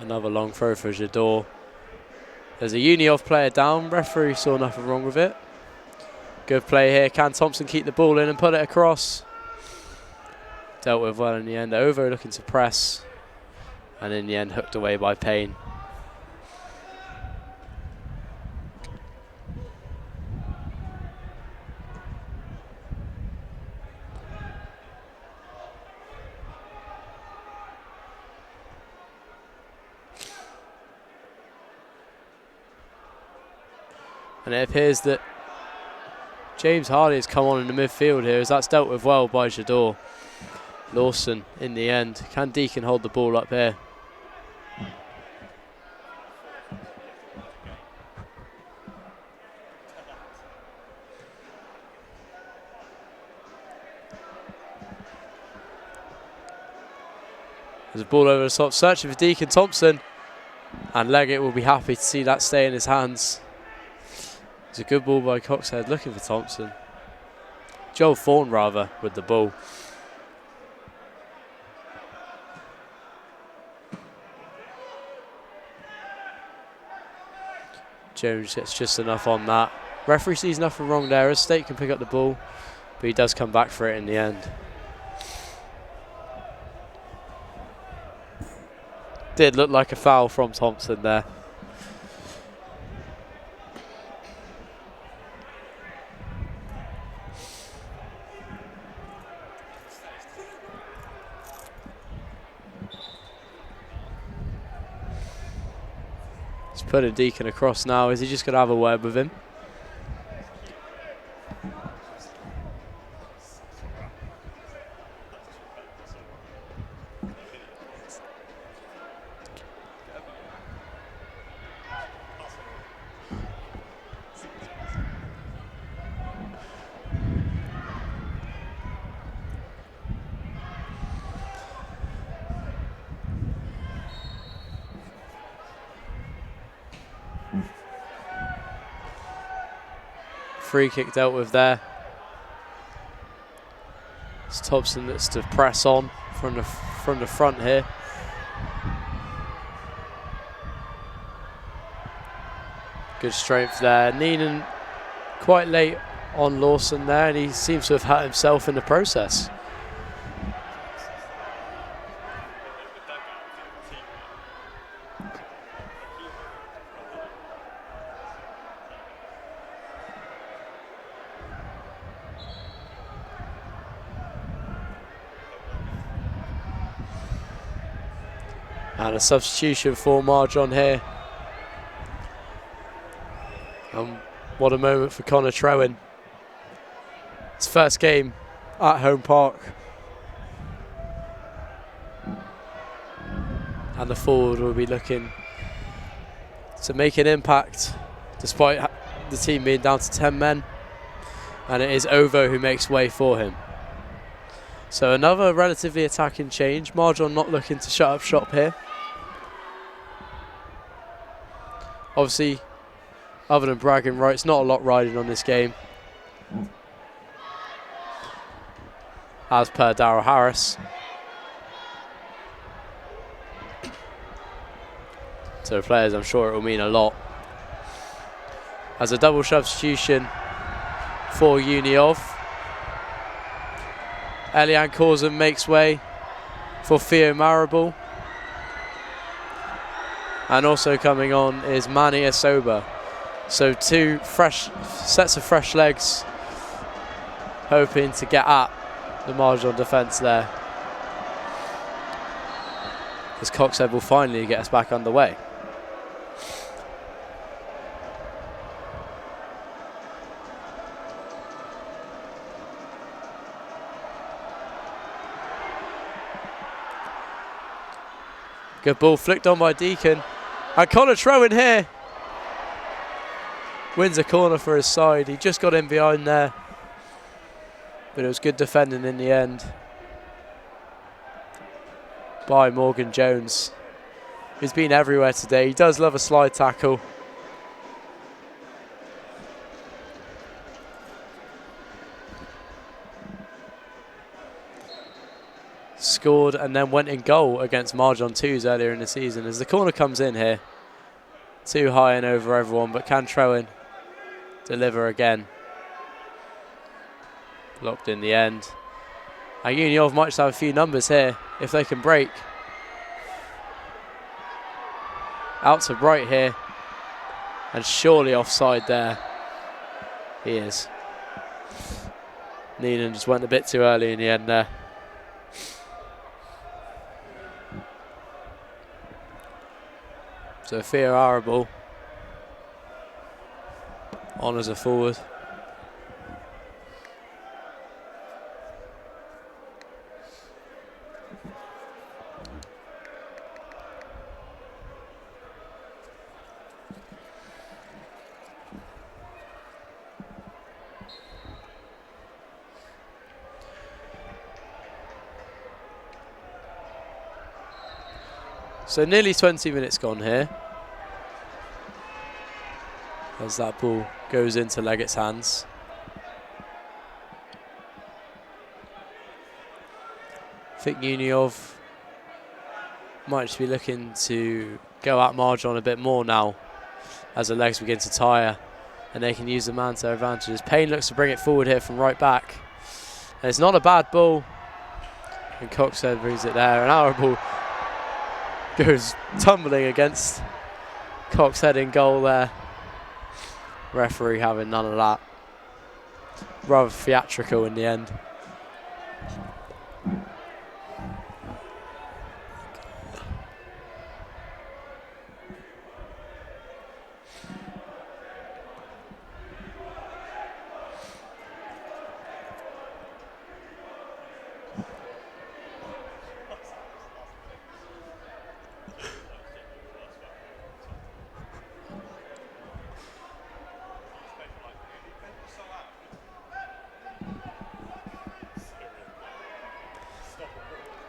Another long throw for Jador. There's a Uniov player down. Referee saw nothing wrong with it. Good play here. Can Thompson keep the ball in and put it across? Dealt with well in the end. Over looking to press. And in the end, hooked away by Payne. And it appears that James Hardy has come on in the midfield here, as that's dealt with well by Jador. Lawson in the end. Can Deacon hold the ball up here? There's a ball over the top, searching for Deacon Thompson. And Leggett will be happy to see that stay in his hands. It's a good ball by Coxhead, looking for Thompson. Joel Thorne, rather, with the ball. Jones gets just enough on that. Referee sees nothing wrong there, as State can pick up the ball, but he does come back for it in the end. Did look like a foul from Thompson there. Putting Deacon across now. Is he just going to have a word with him? Free kick dealt with there. It's Thompson that's to press on from the front here. Good strength there. Neenan quite late on Lawson there, and he seems to have hurt himself in the process. And a substitution for Marjon here. And what a moment for Connor Trewin. His first game at home park. And the forward will be looking to make an impact despite the team being down to 10 men. And it is Ovo who makes way for him. So another relatively attacking change. Marjon not looking to shut up shop here. Obviously, other than bragging rights, not a lot riding on this game. As per Darryl Harris. To the players, I'm sure it will mean a lot. As a double substitution for Uniov. Elian Corson makes way for Theo Marable. And also coming on is Manny Asoba. So 2 fresh sets of fresh legs, hoping to get at the Marjon defence there. As Coxhead will finally get us back underway. Good ball flicked on by Deacon. And Connor Trowen here wins a corner for his side. He just got in behind there, but it was good defending in the end by Morgan Jones, who's been everywhere today. He does love a slide tackle. Scored and then went in goal against Marjon 2s earlier in the season. As the corner comes in here, too high and over everyone, but can Trowen deliver again? Blocked in the end. And Uniov might just have a few numbers here if they can break. Out to Bright here, and surely offside there. He is. Neenan just went a bit too early in the end there. So Fear Arable on as a forward. So nearly 20 minutes gone here, as that ball goes into Leggett's hands. I think Uniov might just be looking to go at Marjon a bit more now as the legs begin to tire and they can use the man to their advantages. Payne looks to bring it forward here from right back. And it's not a bad ball. And Coxhead brings it there. And Arable goes tumbling against Coxhead in goal there. Referee having none of that. Rather theatrical in the end.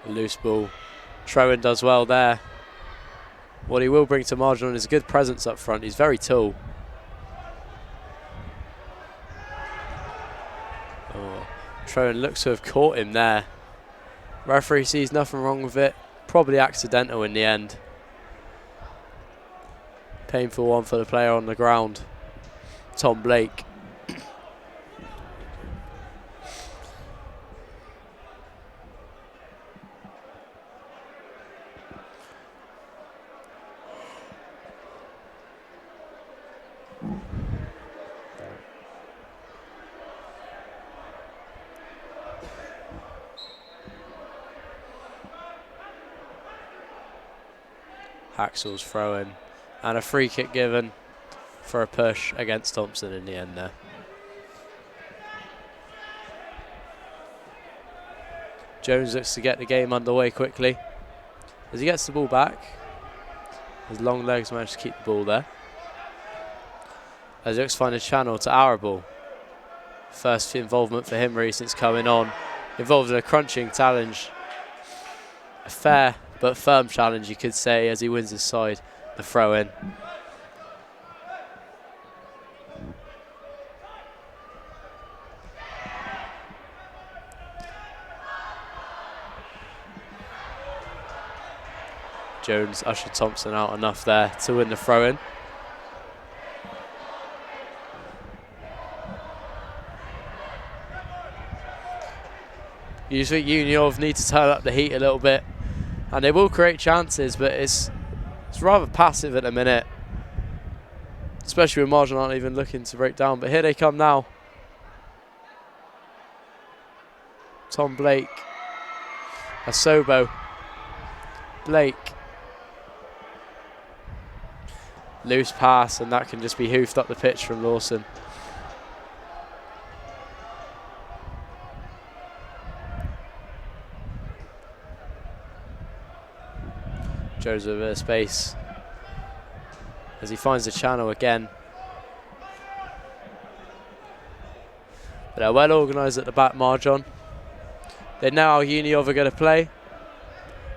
Loose ball. Trowen does well there. What he will bring to Marjon is a good presence up front. He's very tall. Oh, Trowen looks to have caught him there. Referee sees nothing wrong with it. Probably accidental in the end. Painful one for the player on the ground, Tom Blake. Haxall's throw in and a free kick given for a push against Thompson in the end there. Jones looks to get the game underway quickly as he gets the ball back. His long legs manage to keep the ball there. As he looks to find a channel to Arable. First involvement for him really since coming on. Involved in a crunching challenge. A fair but firm challenge, you could say, as he wins his side, the throw in. Jones ushered Thompson out enough there to win the throw in. Usually Uniov need to turn up the heat a little bit. And they will create chances, but it's rather passive at the minute. Especially when Marjon aren't even looking to break down. But here they come now. Tom Blake. Asobo. Blake. Loose pass, and that can just be hoofed up the pitch from Lawson. Jones with a bit of space as he finds the channel again. But they're well organised at the back, Marjon. They know how Uniov are going to play.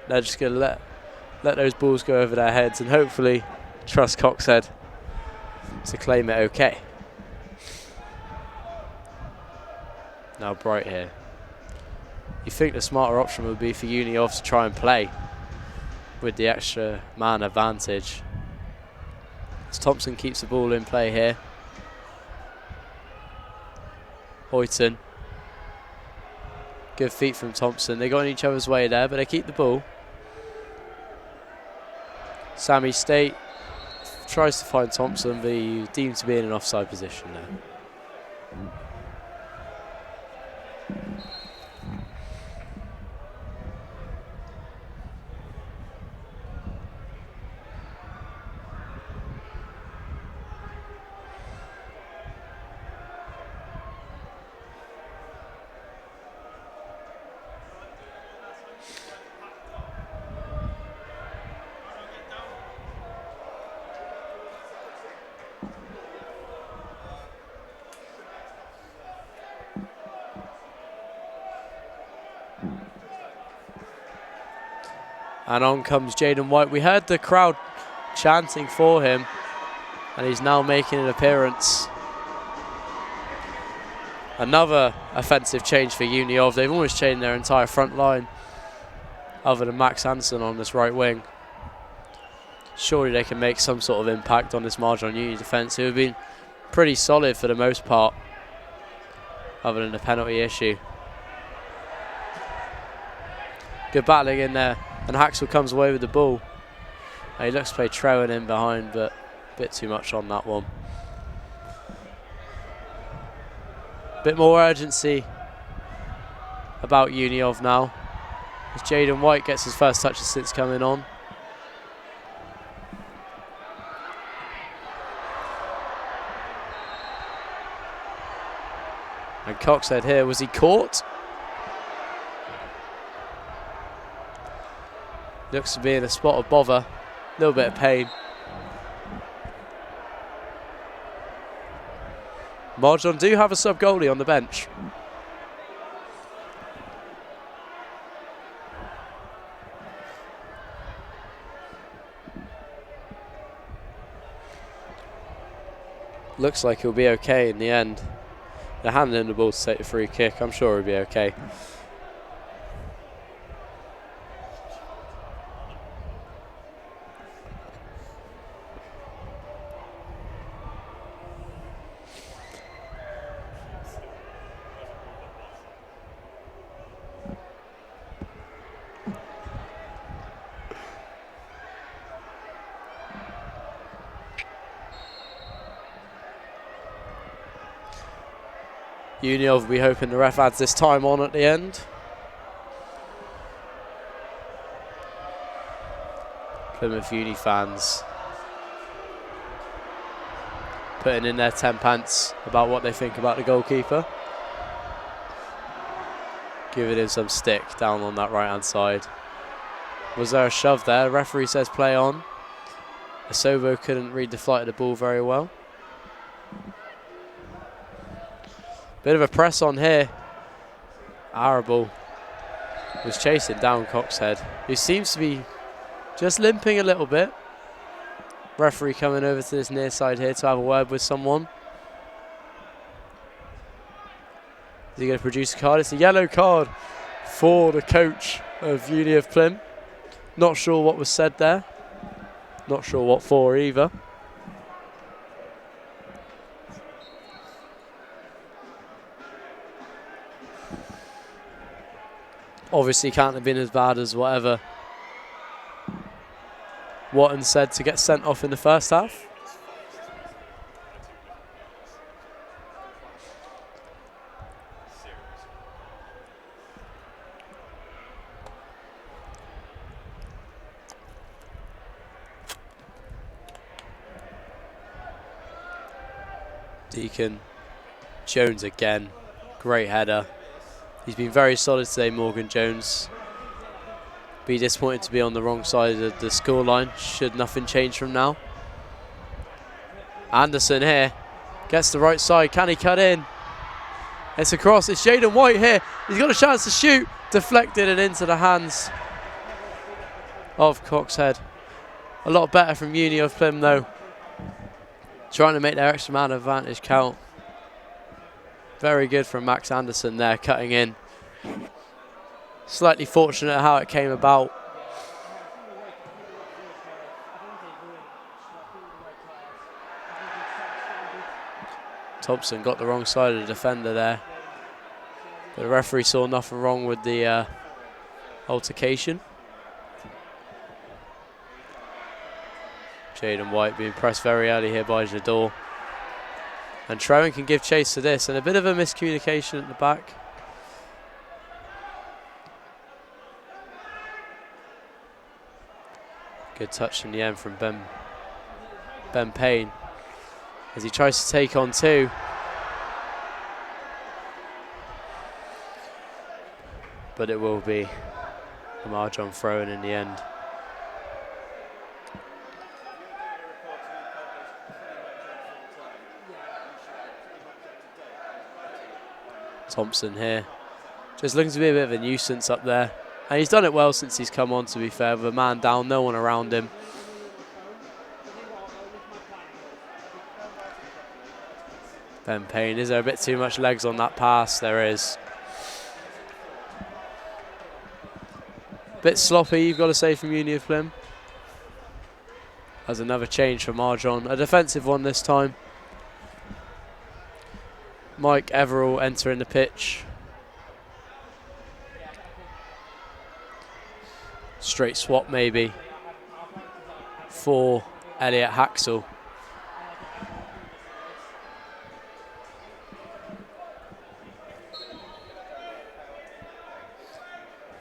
They're just going to let those balls go over their heads and hopefully trust Coxhead to claim it okay. Now Bright here. You think the smarter option would be for Uniov to try and play with the extra man advantage. As Thompson keeps the ball in play here. Hoyton. Good feet from Thompson. They got in each other's way there, but they keep the ball. Sammy State tries to find Thompson, but he's deemed to be in an offside position there. And on comes Jaden White. We heard the crowd chanting for him, and he's now making an appearance. Another offensive change for Uniov. They've almost changed their entire front line, other than Max Hansen on this right wing. Surely they can make some sort of impact on this Marjon Uni defence, who have been pretty solid for the most part, other than the penalty issue. Good battling in there. And Haxel comes away with the ball. He looks to play Trewen in behind, but a bit too much on that one. Bit more urgency about Uniov now, as Jaden White gets his first touches since coming on. And Coxhead here, was he caught? Looks to be in a spot of bother, a little bit of pain. Marjon do have a sub-goalie on the bench. Looks like he'll be okay in the end. They're handing him the ball to take the free kick. I'm sure he'll be okay. Uniov will be hoping the ref adds this time on at the end. Plymouth Uni fans putting in their 10 pence about what they think about the goalkeeper. Giving him some stick down on that right hand side. Was there a shove there? Referee says play on. Asobo couldn't read the flight of the ball very well. Bit of a press on here. Arable was chasing down Coxhead, who seems to be just limping a little bit. Referee coming over to this near side here to have a word with someone. Is he going to produce a card? It's a yellow card for the coach of Uni of Plym. Not sure what was said there. Not sure what for either. Obviously can't have been as bad as whatever Watton said to get sent off in the first half. Deacon, Jones again, great header. He's been very solid today, Morgan Jones. Be disappointed to be on the wrong side of the scoreline should nothing change from now. Anderson here gets the right side. Can he cut in? It's across. It's Jaden White here. He's got a chance to shoot. Deflected and into the hands of Coxhead. A lot better from Uni of Plym though. Trying to make their extra man advantage count. Very good from Max Anderson there, cutting in. Slightly fortunate how it came about. Thompson got the wrong side of the defender there. But the referee saw nothing wrong with the altercation. Jaden White being pressed very early here by Jador. And Trowan can give chase to this, and a bit of a miscommunication at the back. Good touch in the end from Ben Payne as he tries to take on two. But it will be a Marjon throw-in in the end. Thompson here, just looking to be a bit of a nuisance up there. And he's done it well since he's come on, to be fair, with a man down, no one around him. Ben Payne, is there a bit too much legs on that pass? There is. Bit sloppy, you've got to say, from Uni of Plym. As another change for Marjon, a defensive one this time. Mike Everall entering the pitch. Straight swap maybe for Elliot Haxel.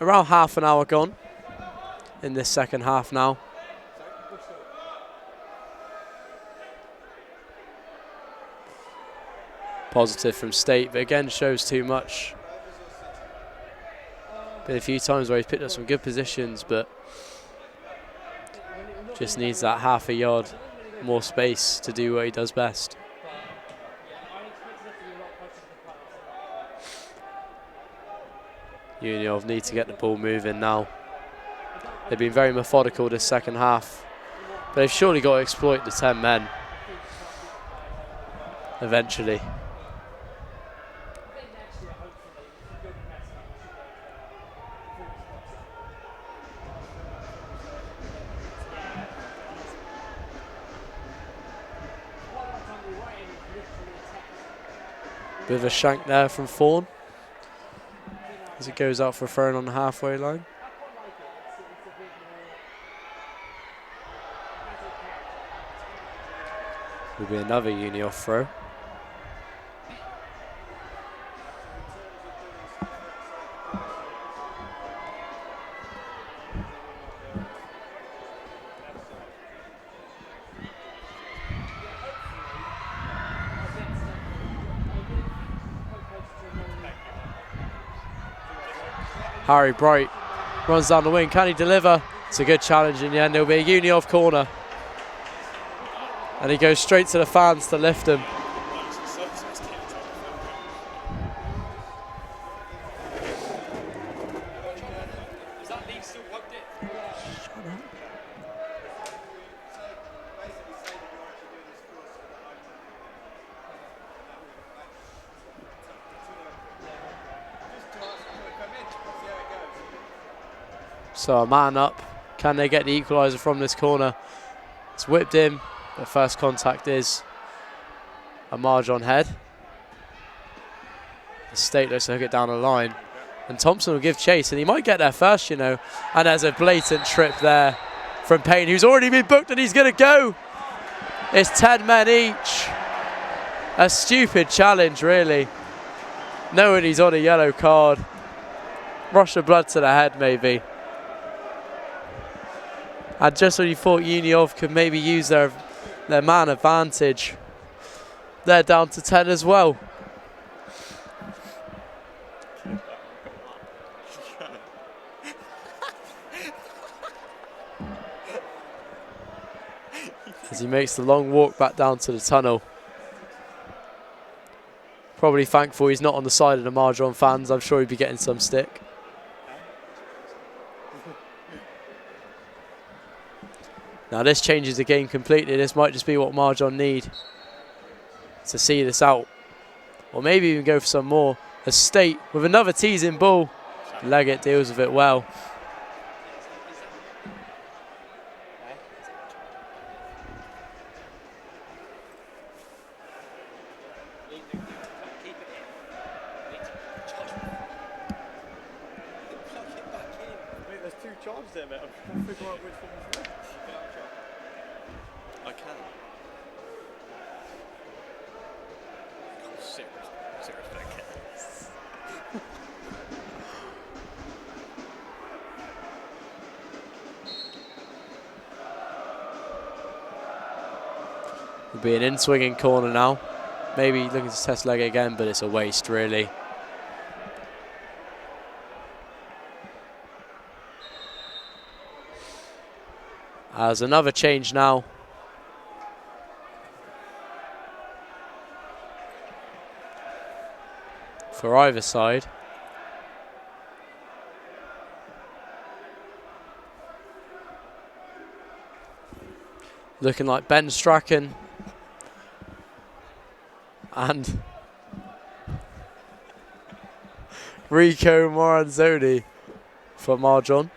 Around half an hour gone in this second half now. Positive from State, but again shows too much. Been a few times where he's picked up some good positions, but just needs that half a yard more space to do what he does best. Uniov need to get the ball moving now. They've been very methodical this second half, but they've surely got to exploit the 10 men eventually. Bit of a shank there from Fawn as it goes out for a throw on the halfway line. Will be another Uni off throw. Harry Bright runs down the wing. Can he deliver? It's a good challenge in the end. It'll be a Uni off corner. And he goes straight to the fans to lift him. So a man up. Can they get the equaliser from this corner? It's whipped in. The first contact is a Marjon head. The State looks to hook it down the line. And Thompson will give chase, and he might get there first, you know. And there's a blatant trip there from Payne, who's already been booked, and he's going to go. It's 10 men each. A stupid challenge, really. Knowing he's on a yellow card. Rush of blood to the head, maybe. And just when you thought Uniov could maybe use their man advantage, they're down to 10 as well. as he makes the long walk back down to the tunnel. Probably thankful he's not on the side of the Marjon fans. I'm sure he'd be getting some stick. Now this changes the game completely. This might just be what Marjon need to see this out. Or maybe even go for some more. Estate with another teasing ball. Leggett deals with it well. There's 2 charges there, mate. I'm trying to figure out which one was which. I can. Serious blanket. Will be an in-swinging corner now. Maybe looking to test leg again, but it's a waste, really. As another change now. For either side. Looking like Ben Strachan and Rico Moranzoni for Marjon.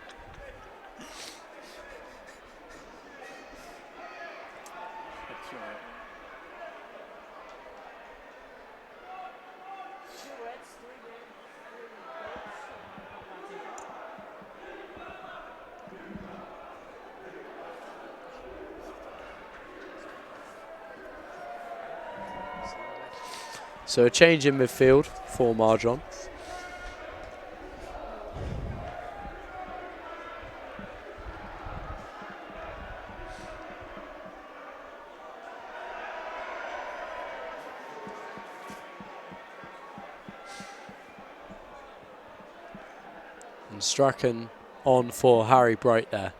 So a change in midfield for Marjon. And Strachan on for Harry Bright there.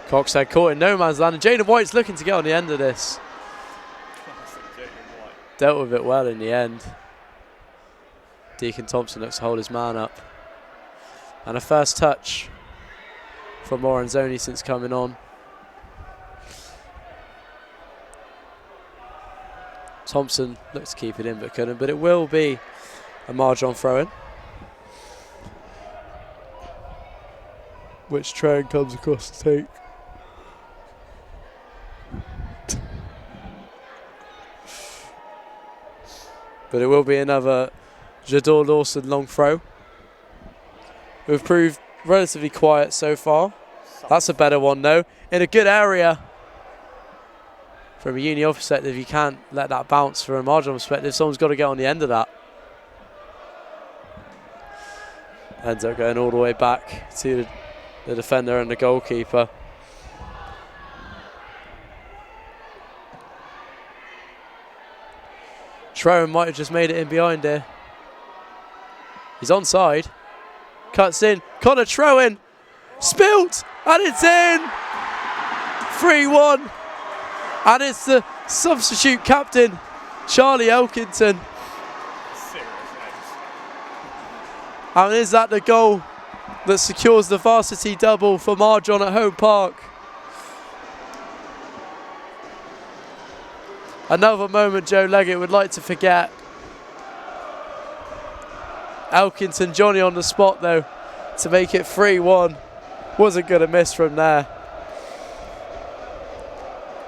Coxhead caught in no man's land, and Jaden White's looking to get on the end of this. Dealt with it well in the end. Deacon Thompson looks to hold his man up. And a first touch from Moranzoni since coming on. Thompson looks to keep it in but couldn't, but it will be a Marjon throw-in. Which train comes across the take. But it will be another Jador Lawson long throw. We've proved relatively quiet so far. That's a better one though. In a good area. From a uni perspective, you can't let that bounce. From a Marjon perspective, someone's got to get on the end of that. Ends up going all the way back to the defender and the goalkeeper. Trowan might have just made it in behind here. He's onside. Cuts in. Connor Trowan. Spilt. And it's in. 3-1. And it's the substitute captain, Charlie Elkington. And is that the goal that secures the varsity double for Marjon at Home Park? Another moment Joe Leggett would like to forget. Elkington, Johnny on the spot though, to make it 3-1. Wasn't going to miss from there.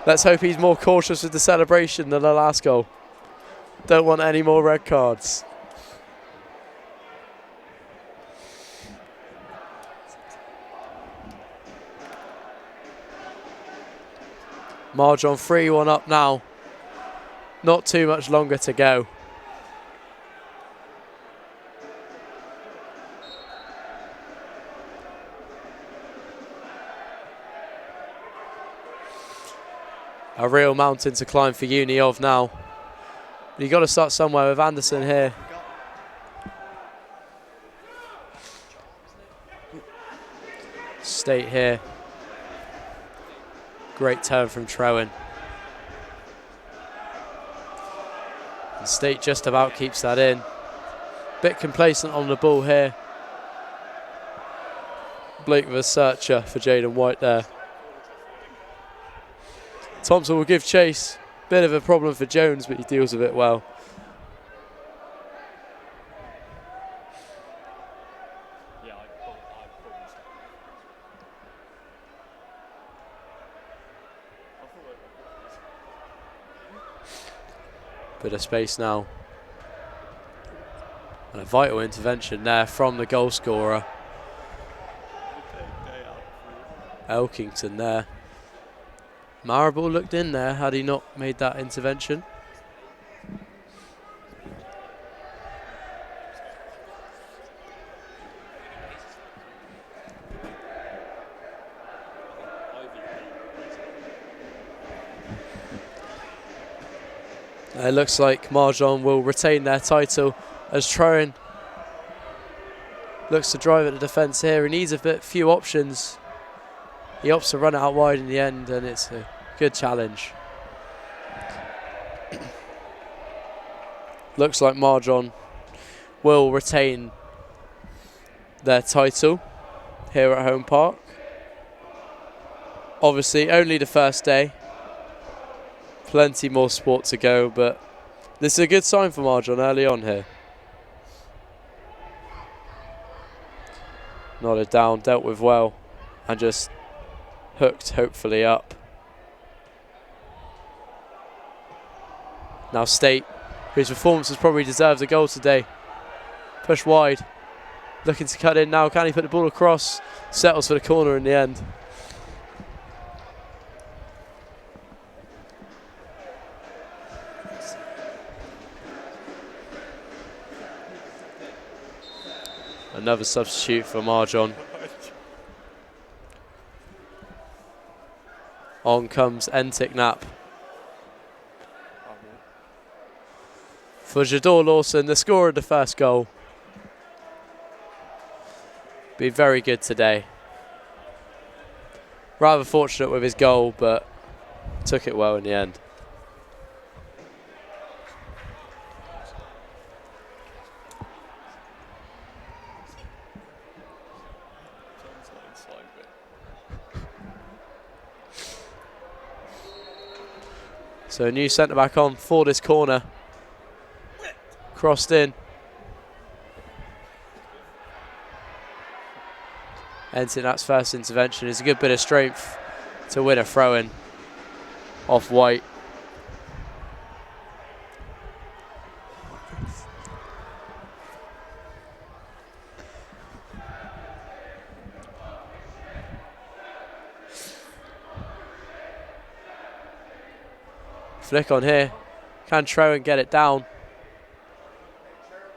Let's hope he's more cautious with the celebration than the last goal. Don't want any more red cards. Marjon 3-1 up now. Not too much longer to go. A real mountain to climb for Uni of now. But you got to start somewhere with Anderson here. State here. Great turn from Trowan. And State just about keeps that in. Bit complacent on the ball here. Blake with a searcher for Jaden White there. Thompson will give chase. Bit of a problem for Jones, but he deals with it well. Bit of space now. And a vital intervention there from the goal scorer. Elkington there. Marable looked in there had he not made that intervention. It looks like Marjon will retain their title as Trowan looks to drive at the defence here. He needs a few options. He opts to run it out wide in the end, and it's a good challenge. Looks like Marjon will retain their title here at Home Park. Obviously, only the first day. Plenty more sport to go, but this is a good sign for Marjon early on here. Nodded down, dealt with well, and just hooked hopefully up. Now State, whose performance has probably deserved a goal today. Push wide, looking to cut in now. Can he put the ball across? Settles for the corner in the end. Another substitute for Marjon. On comes Entik-Nap. For Jador Lawson, the scorer of the first goal. Been very good today. Rather fortunate with his goal, but took it well in the end. So a new centre-back on for this corner. Crossed in. Entik-Nap's first intervention is a good bit of strength to win a throw-in off White. Flick on here. Can Trowan get it down?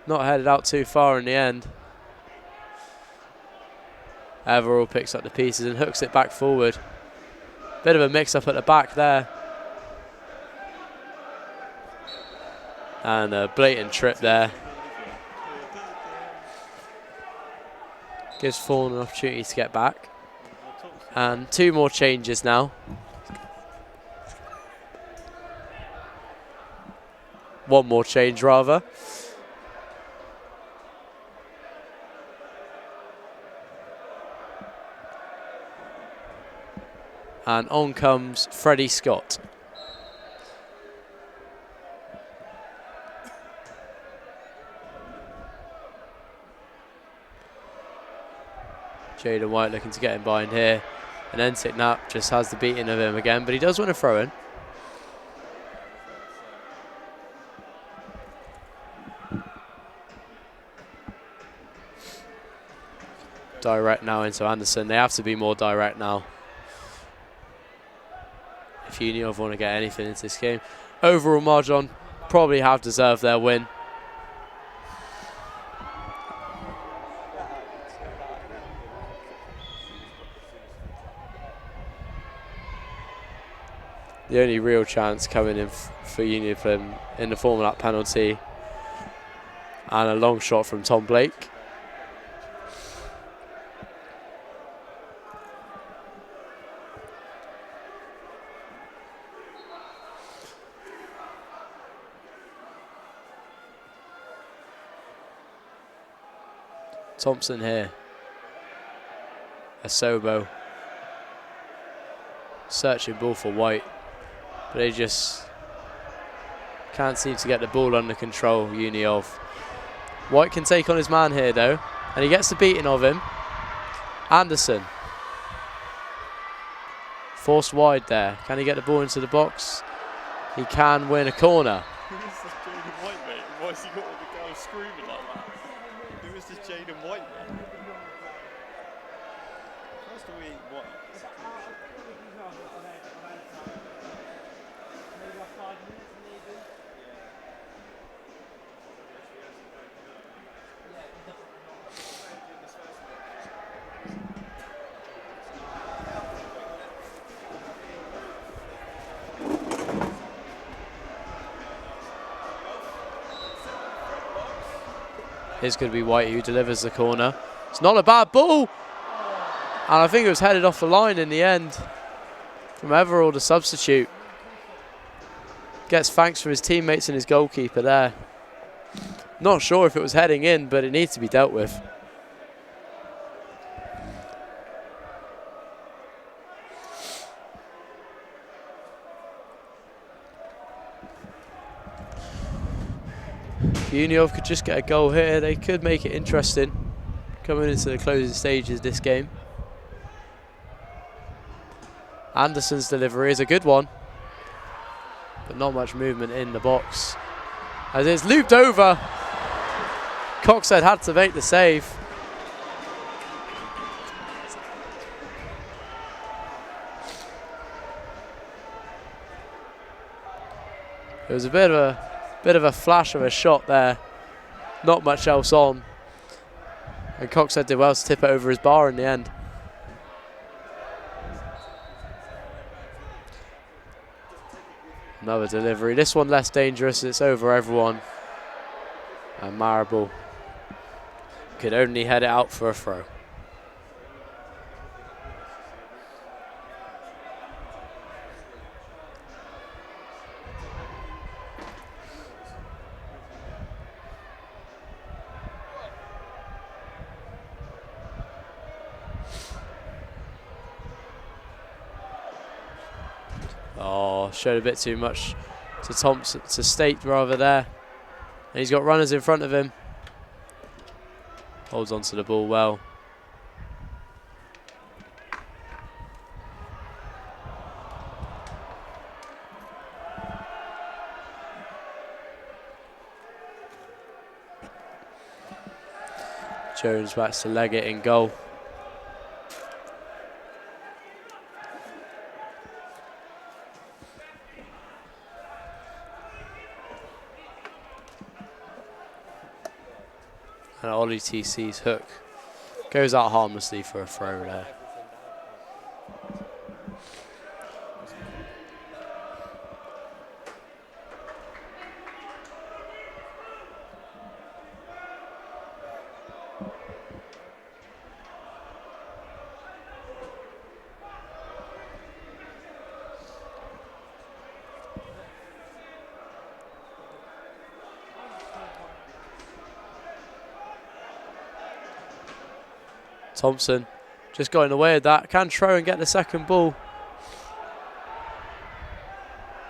Not headed out too far in the end. Everall picks up the pieces and hooks it back forward. Bit of a mix-up at the back there. And a blatant trip there. Gives Fawn an opportunity to get back. And two more changes now. One more change rather. And on comes Freddie Scott. Jaden White looking to get him by in here. And Entik-Nap just has the beating of him again, but he does win a throw-in. Direct now into Anderson. They have to be more direct now if Union want to get anything into this game. Overall, Marjon probably have deserved their win. The only real chance coming in for Union Plym in the form of that penalty. And a long shot from Tom Blake. Thompson here. Asobo. Searching ball for White. But they just can't seem to get the ball under control, Uni of. White can take on his man here though. And he gets the beating of him. Anderson. Forced wide there. Can he get the ball into the box? He can win a corner. Who is this Jaden White, mate? Why has he got all the girls screaming like that? Who is this Jaden White, mate? First do we eat White? Here's going to be White who delivers the corner. It's not a bad ball. And I think it was headed off the line in the end from Everall, the substitute. Gets thanks from his teammates and his goalkeeper there. Not sure if it was heading in, but it needs to be dealt with. Uniov could just get a goal here. They could make it interesting coming into the closing stages of this game. Anderson's delivery is a good one, but not much movement in the box. As it's looped over, Coxhead had to make the save. It was a bit of a flash of a shot there, not much else on. And Coxhead did well to tip it over his bar in the end. Another delivery. This one less dangerous. It's over everyone. And Marable could only head it out for a throw. Oh, showed a bit too much to Thompson, to State rather there. And he's got runners in front of him. Holds on to the ball well. Jones backs to leg it in goal. And Ollie TC's hook goes out harmlessly for a throw there. Thompson just got in the way of that. Can throw and get the second ball.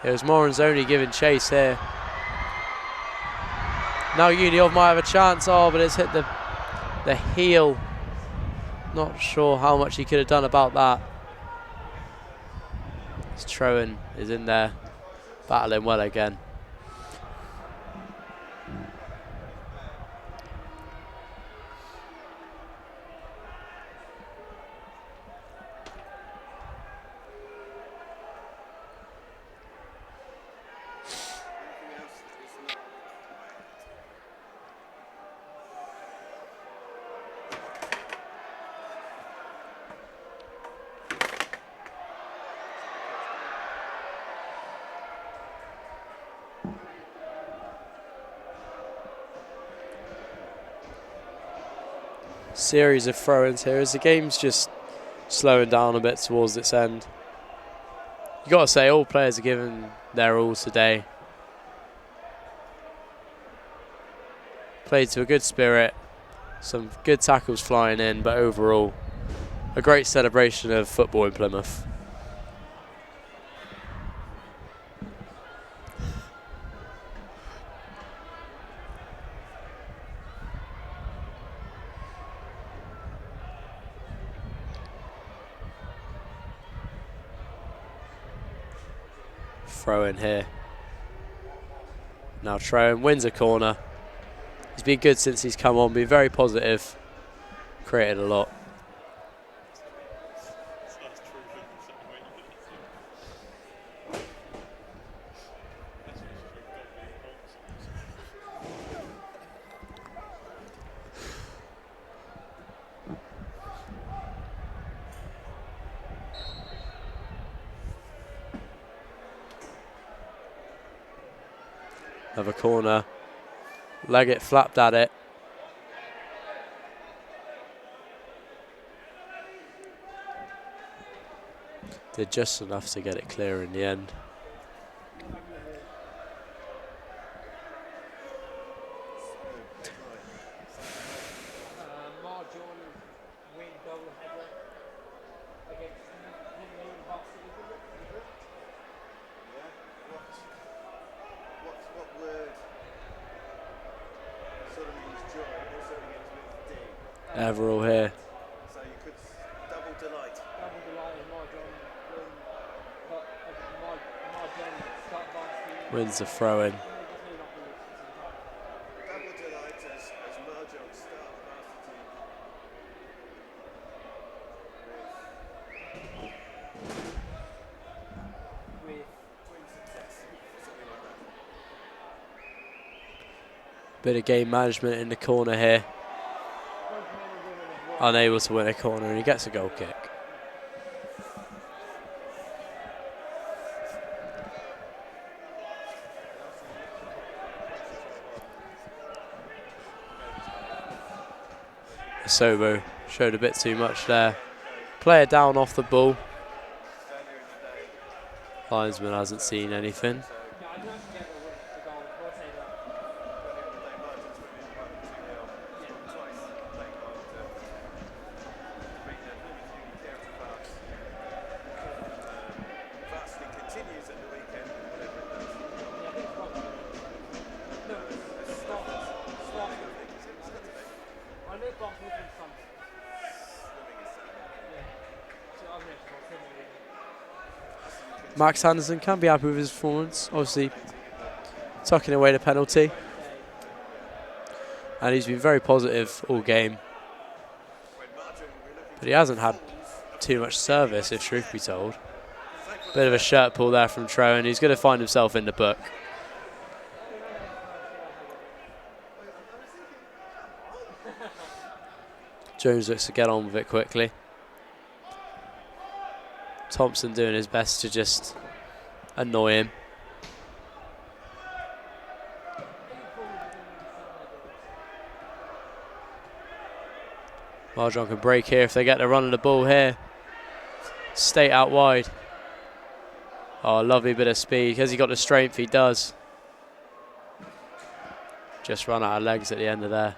It was Moranzoni giving chase here. Now Uniov might have a chance. Oh, but it's hit the heel. Not sure how much he could have done about that. Trowan is in there, battling well again. series of throw-ins here as the game's just slowing down a bit towards its end. You got to say, all players are giving their all today. Played to a good spirit, some good tackles flying in, but overall, a great celebration of football in Plymouth. Throw in here. Now Trowan wins a corner. He's been good since he's come on, been very positive, created a lot. Another corner. Leggett flapped at it. Did just enough to get it clear in the end. Marjon win double header against Varsity. What word sort of means joy also begins with D? Everall here. So you could double delight. Double delight in Marjon win, but Marjon start Varsity. Wins the throw-in. Double delight as Marjon start Varsity with twin success, something like that. Bit of game management in the corner here. Unable to win a corner, and he gets a goal kick. Sobo showed a bit too much there. Player down off the ball. Linesman hasn't seen anything. Max Anderson can be happy with his performance, obviously tucking away the penalty. And he's been very positive all game. But he hasn't had too much service, if truth be told. Bit of a shirt pull there from Trowan. He's going to find himself in the book. Jones looks to get on with it quickly. Thompson doing his best to just annoy him. Marjon can break here if they get the run of the ball here. State out wide. Oh, lovely bit of speed. Has he got the strength? He does. Just run out of legs at the end of there.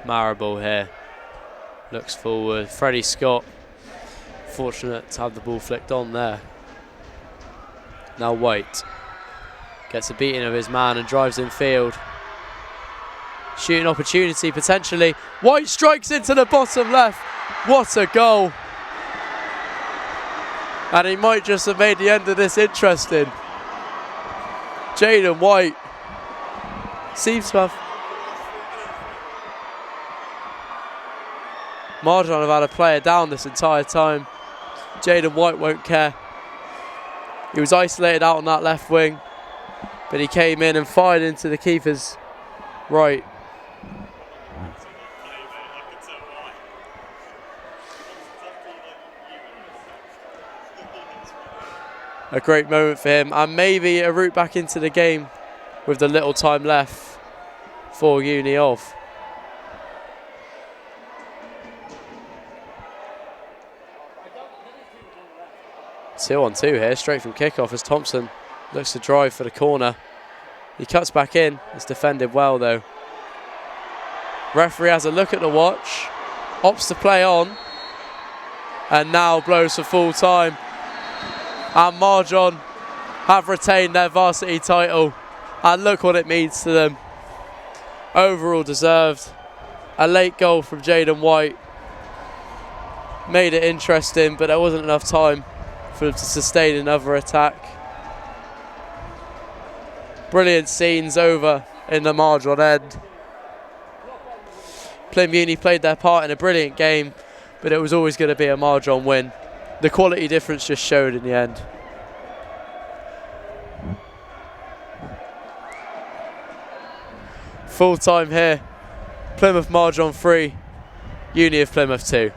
Marable here. Looks forward. Freddie Scott. Fortunate to have the ball flicked on there. Now White. Gets a beating of his man and drives in field. Shooting opportunity potentially. White strikes into the bottom left. What a goal. And he might just have made the end of this interesting. Jaden White seems to have... Marjon have had a player down this entire time. Jaden White won't care. He was isolated out on that left wing, but he came in and fired into the keeper's right. a great moment for him, and maybe a route back into the game with the little time left for Uni of. Two on two here, straight from kickoff as Thompson looks to drive for the corner. He cuts back in, it's defended well though. Referee has a look at the watch, opts to play on, and now blows for full time. And Marjon have retained their varsity title, and look what it means to them. Overall deserved. A late goal from Jaden White made it interesting, but there wasn't enough time for them to sustain another attack. Brilliant scenes over in the Marjon end. Plymouth Uni played their part in a brilliant game, but it was always going to be a Marjon win. The quality difference just showed in the end. Full time here. Plymouth Marjon 3, Uni of Plymouth 2.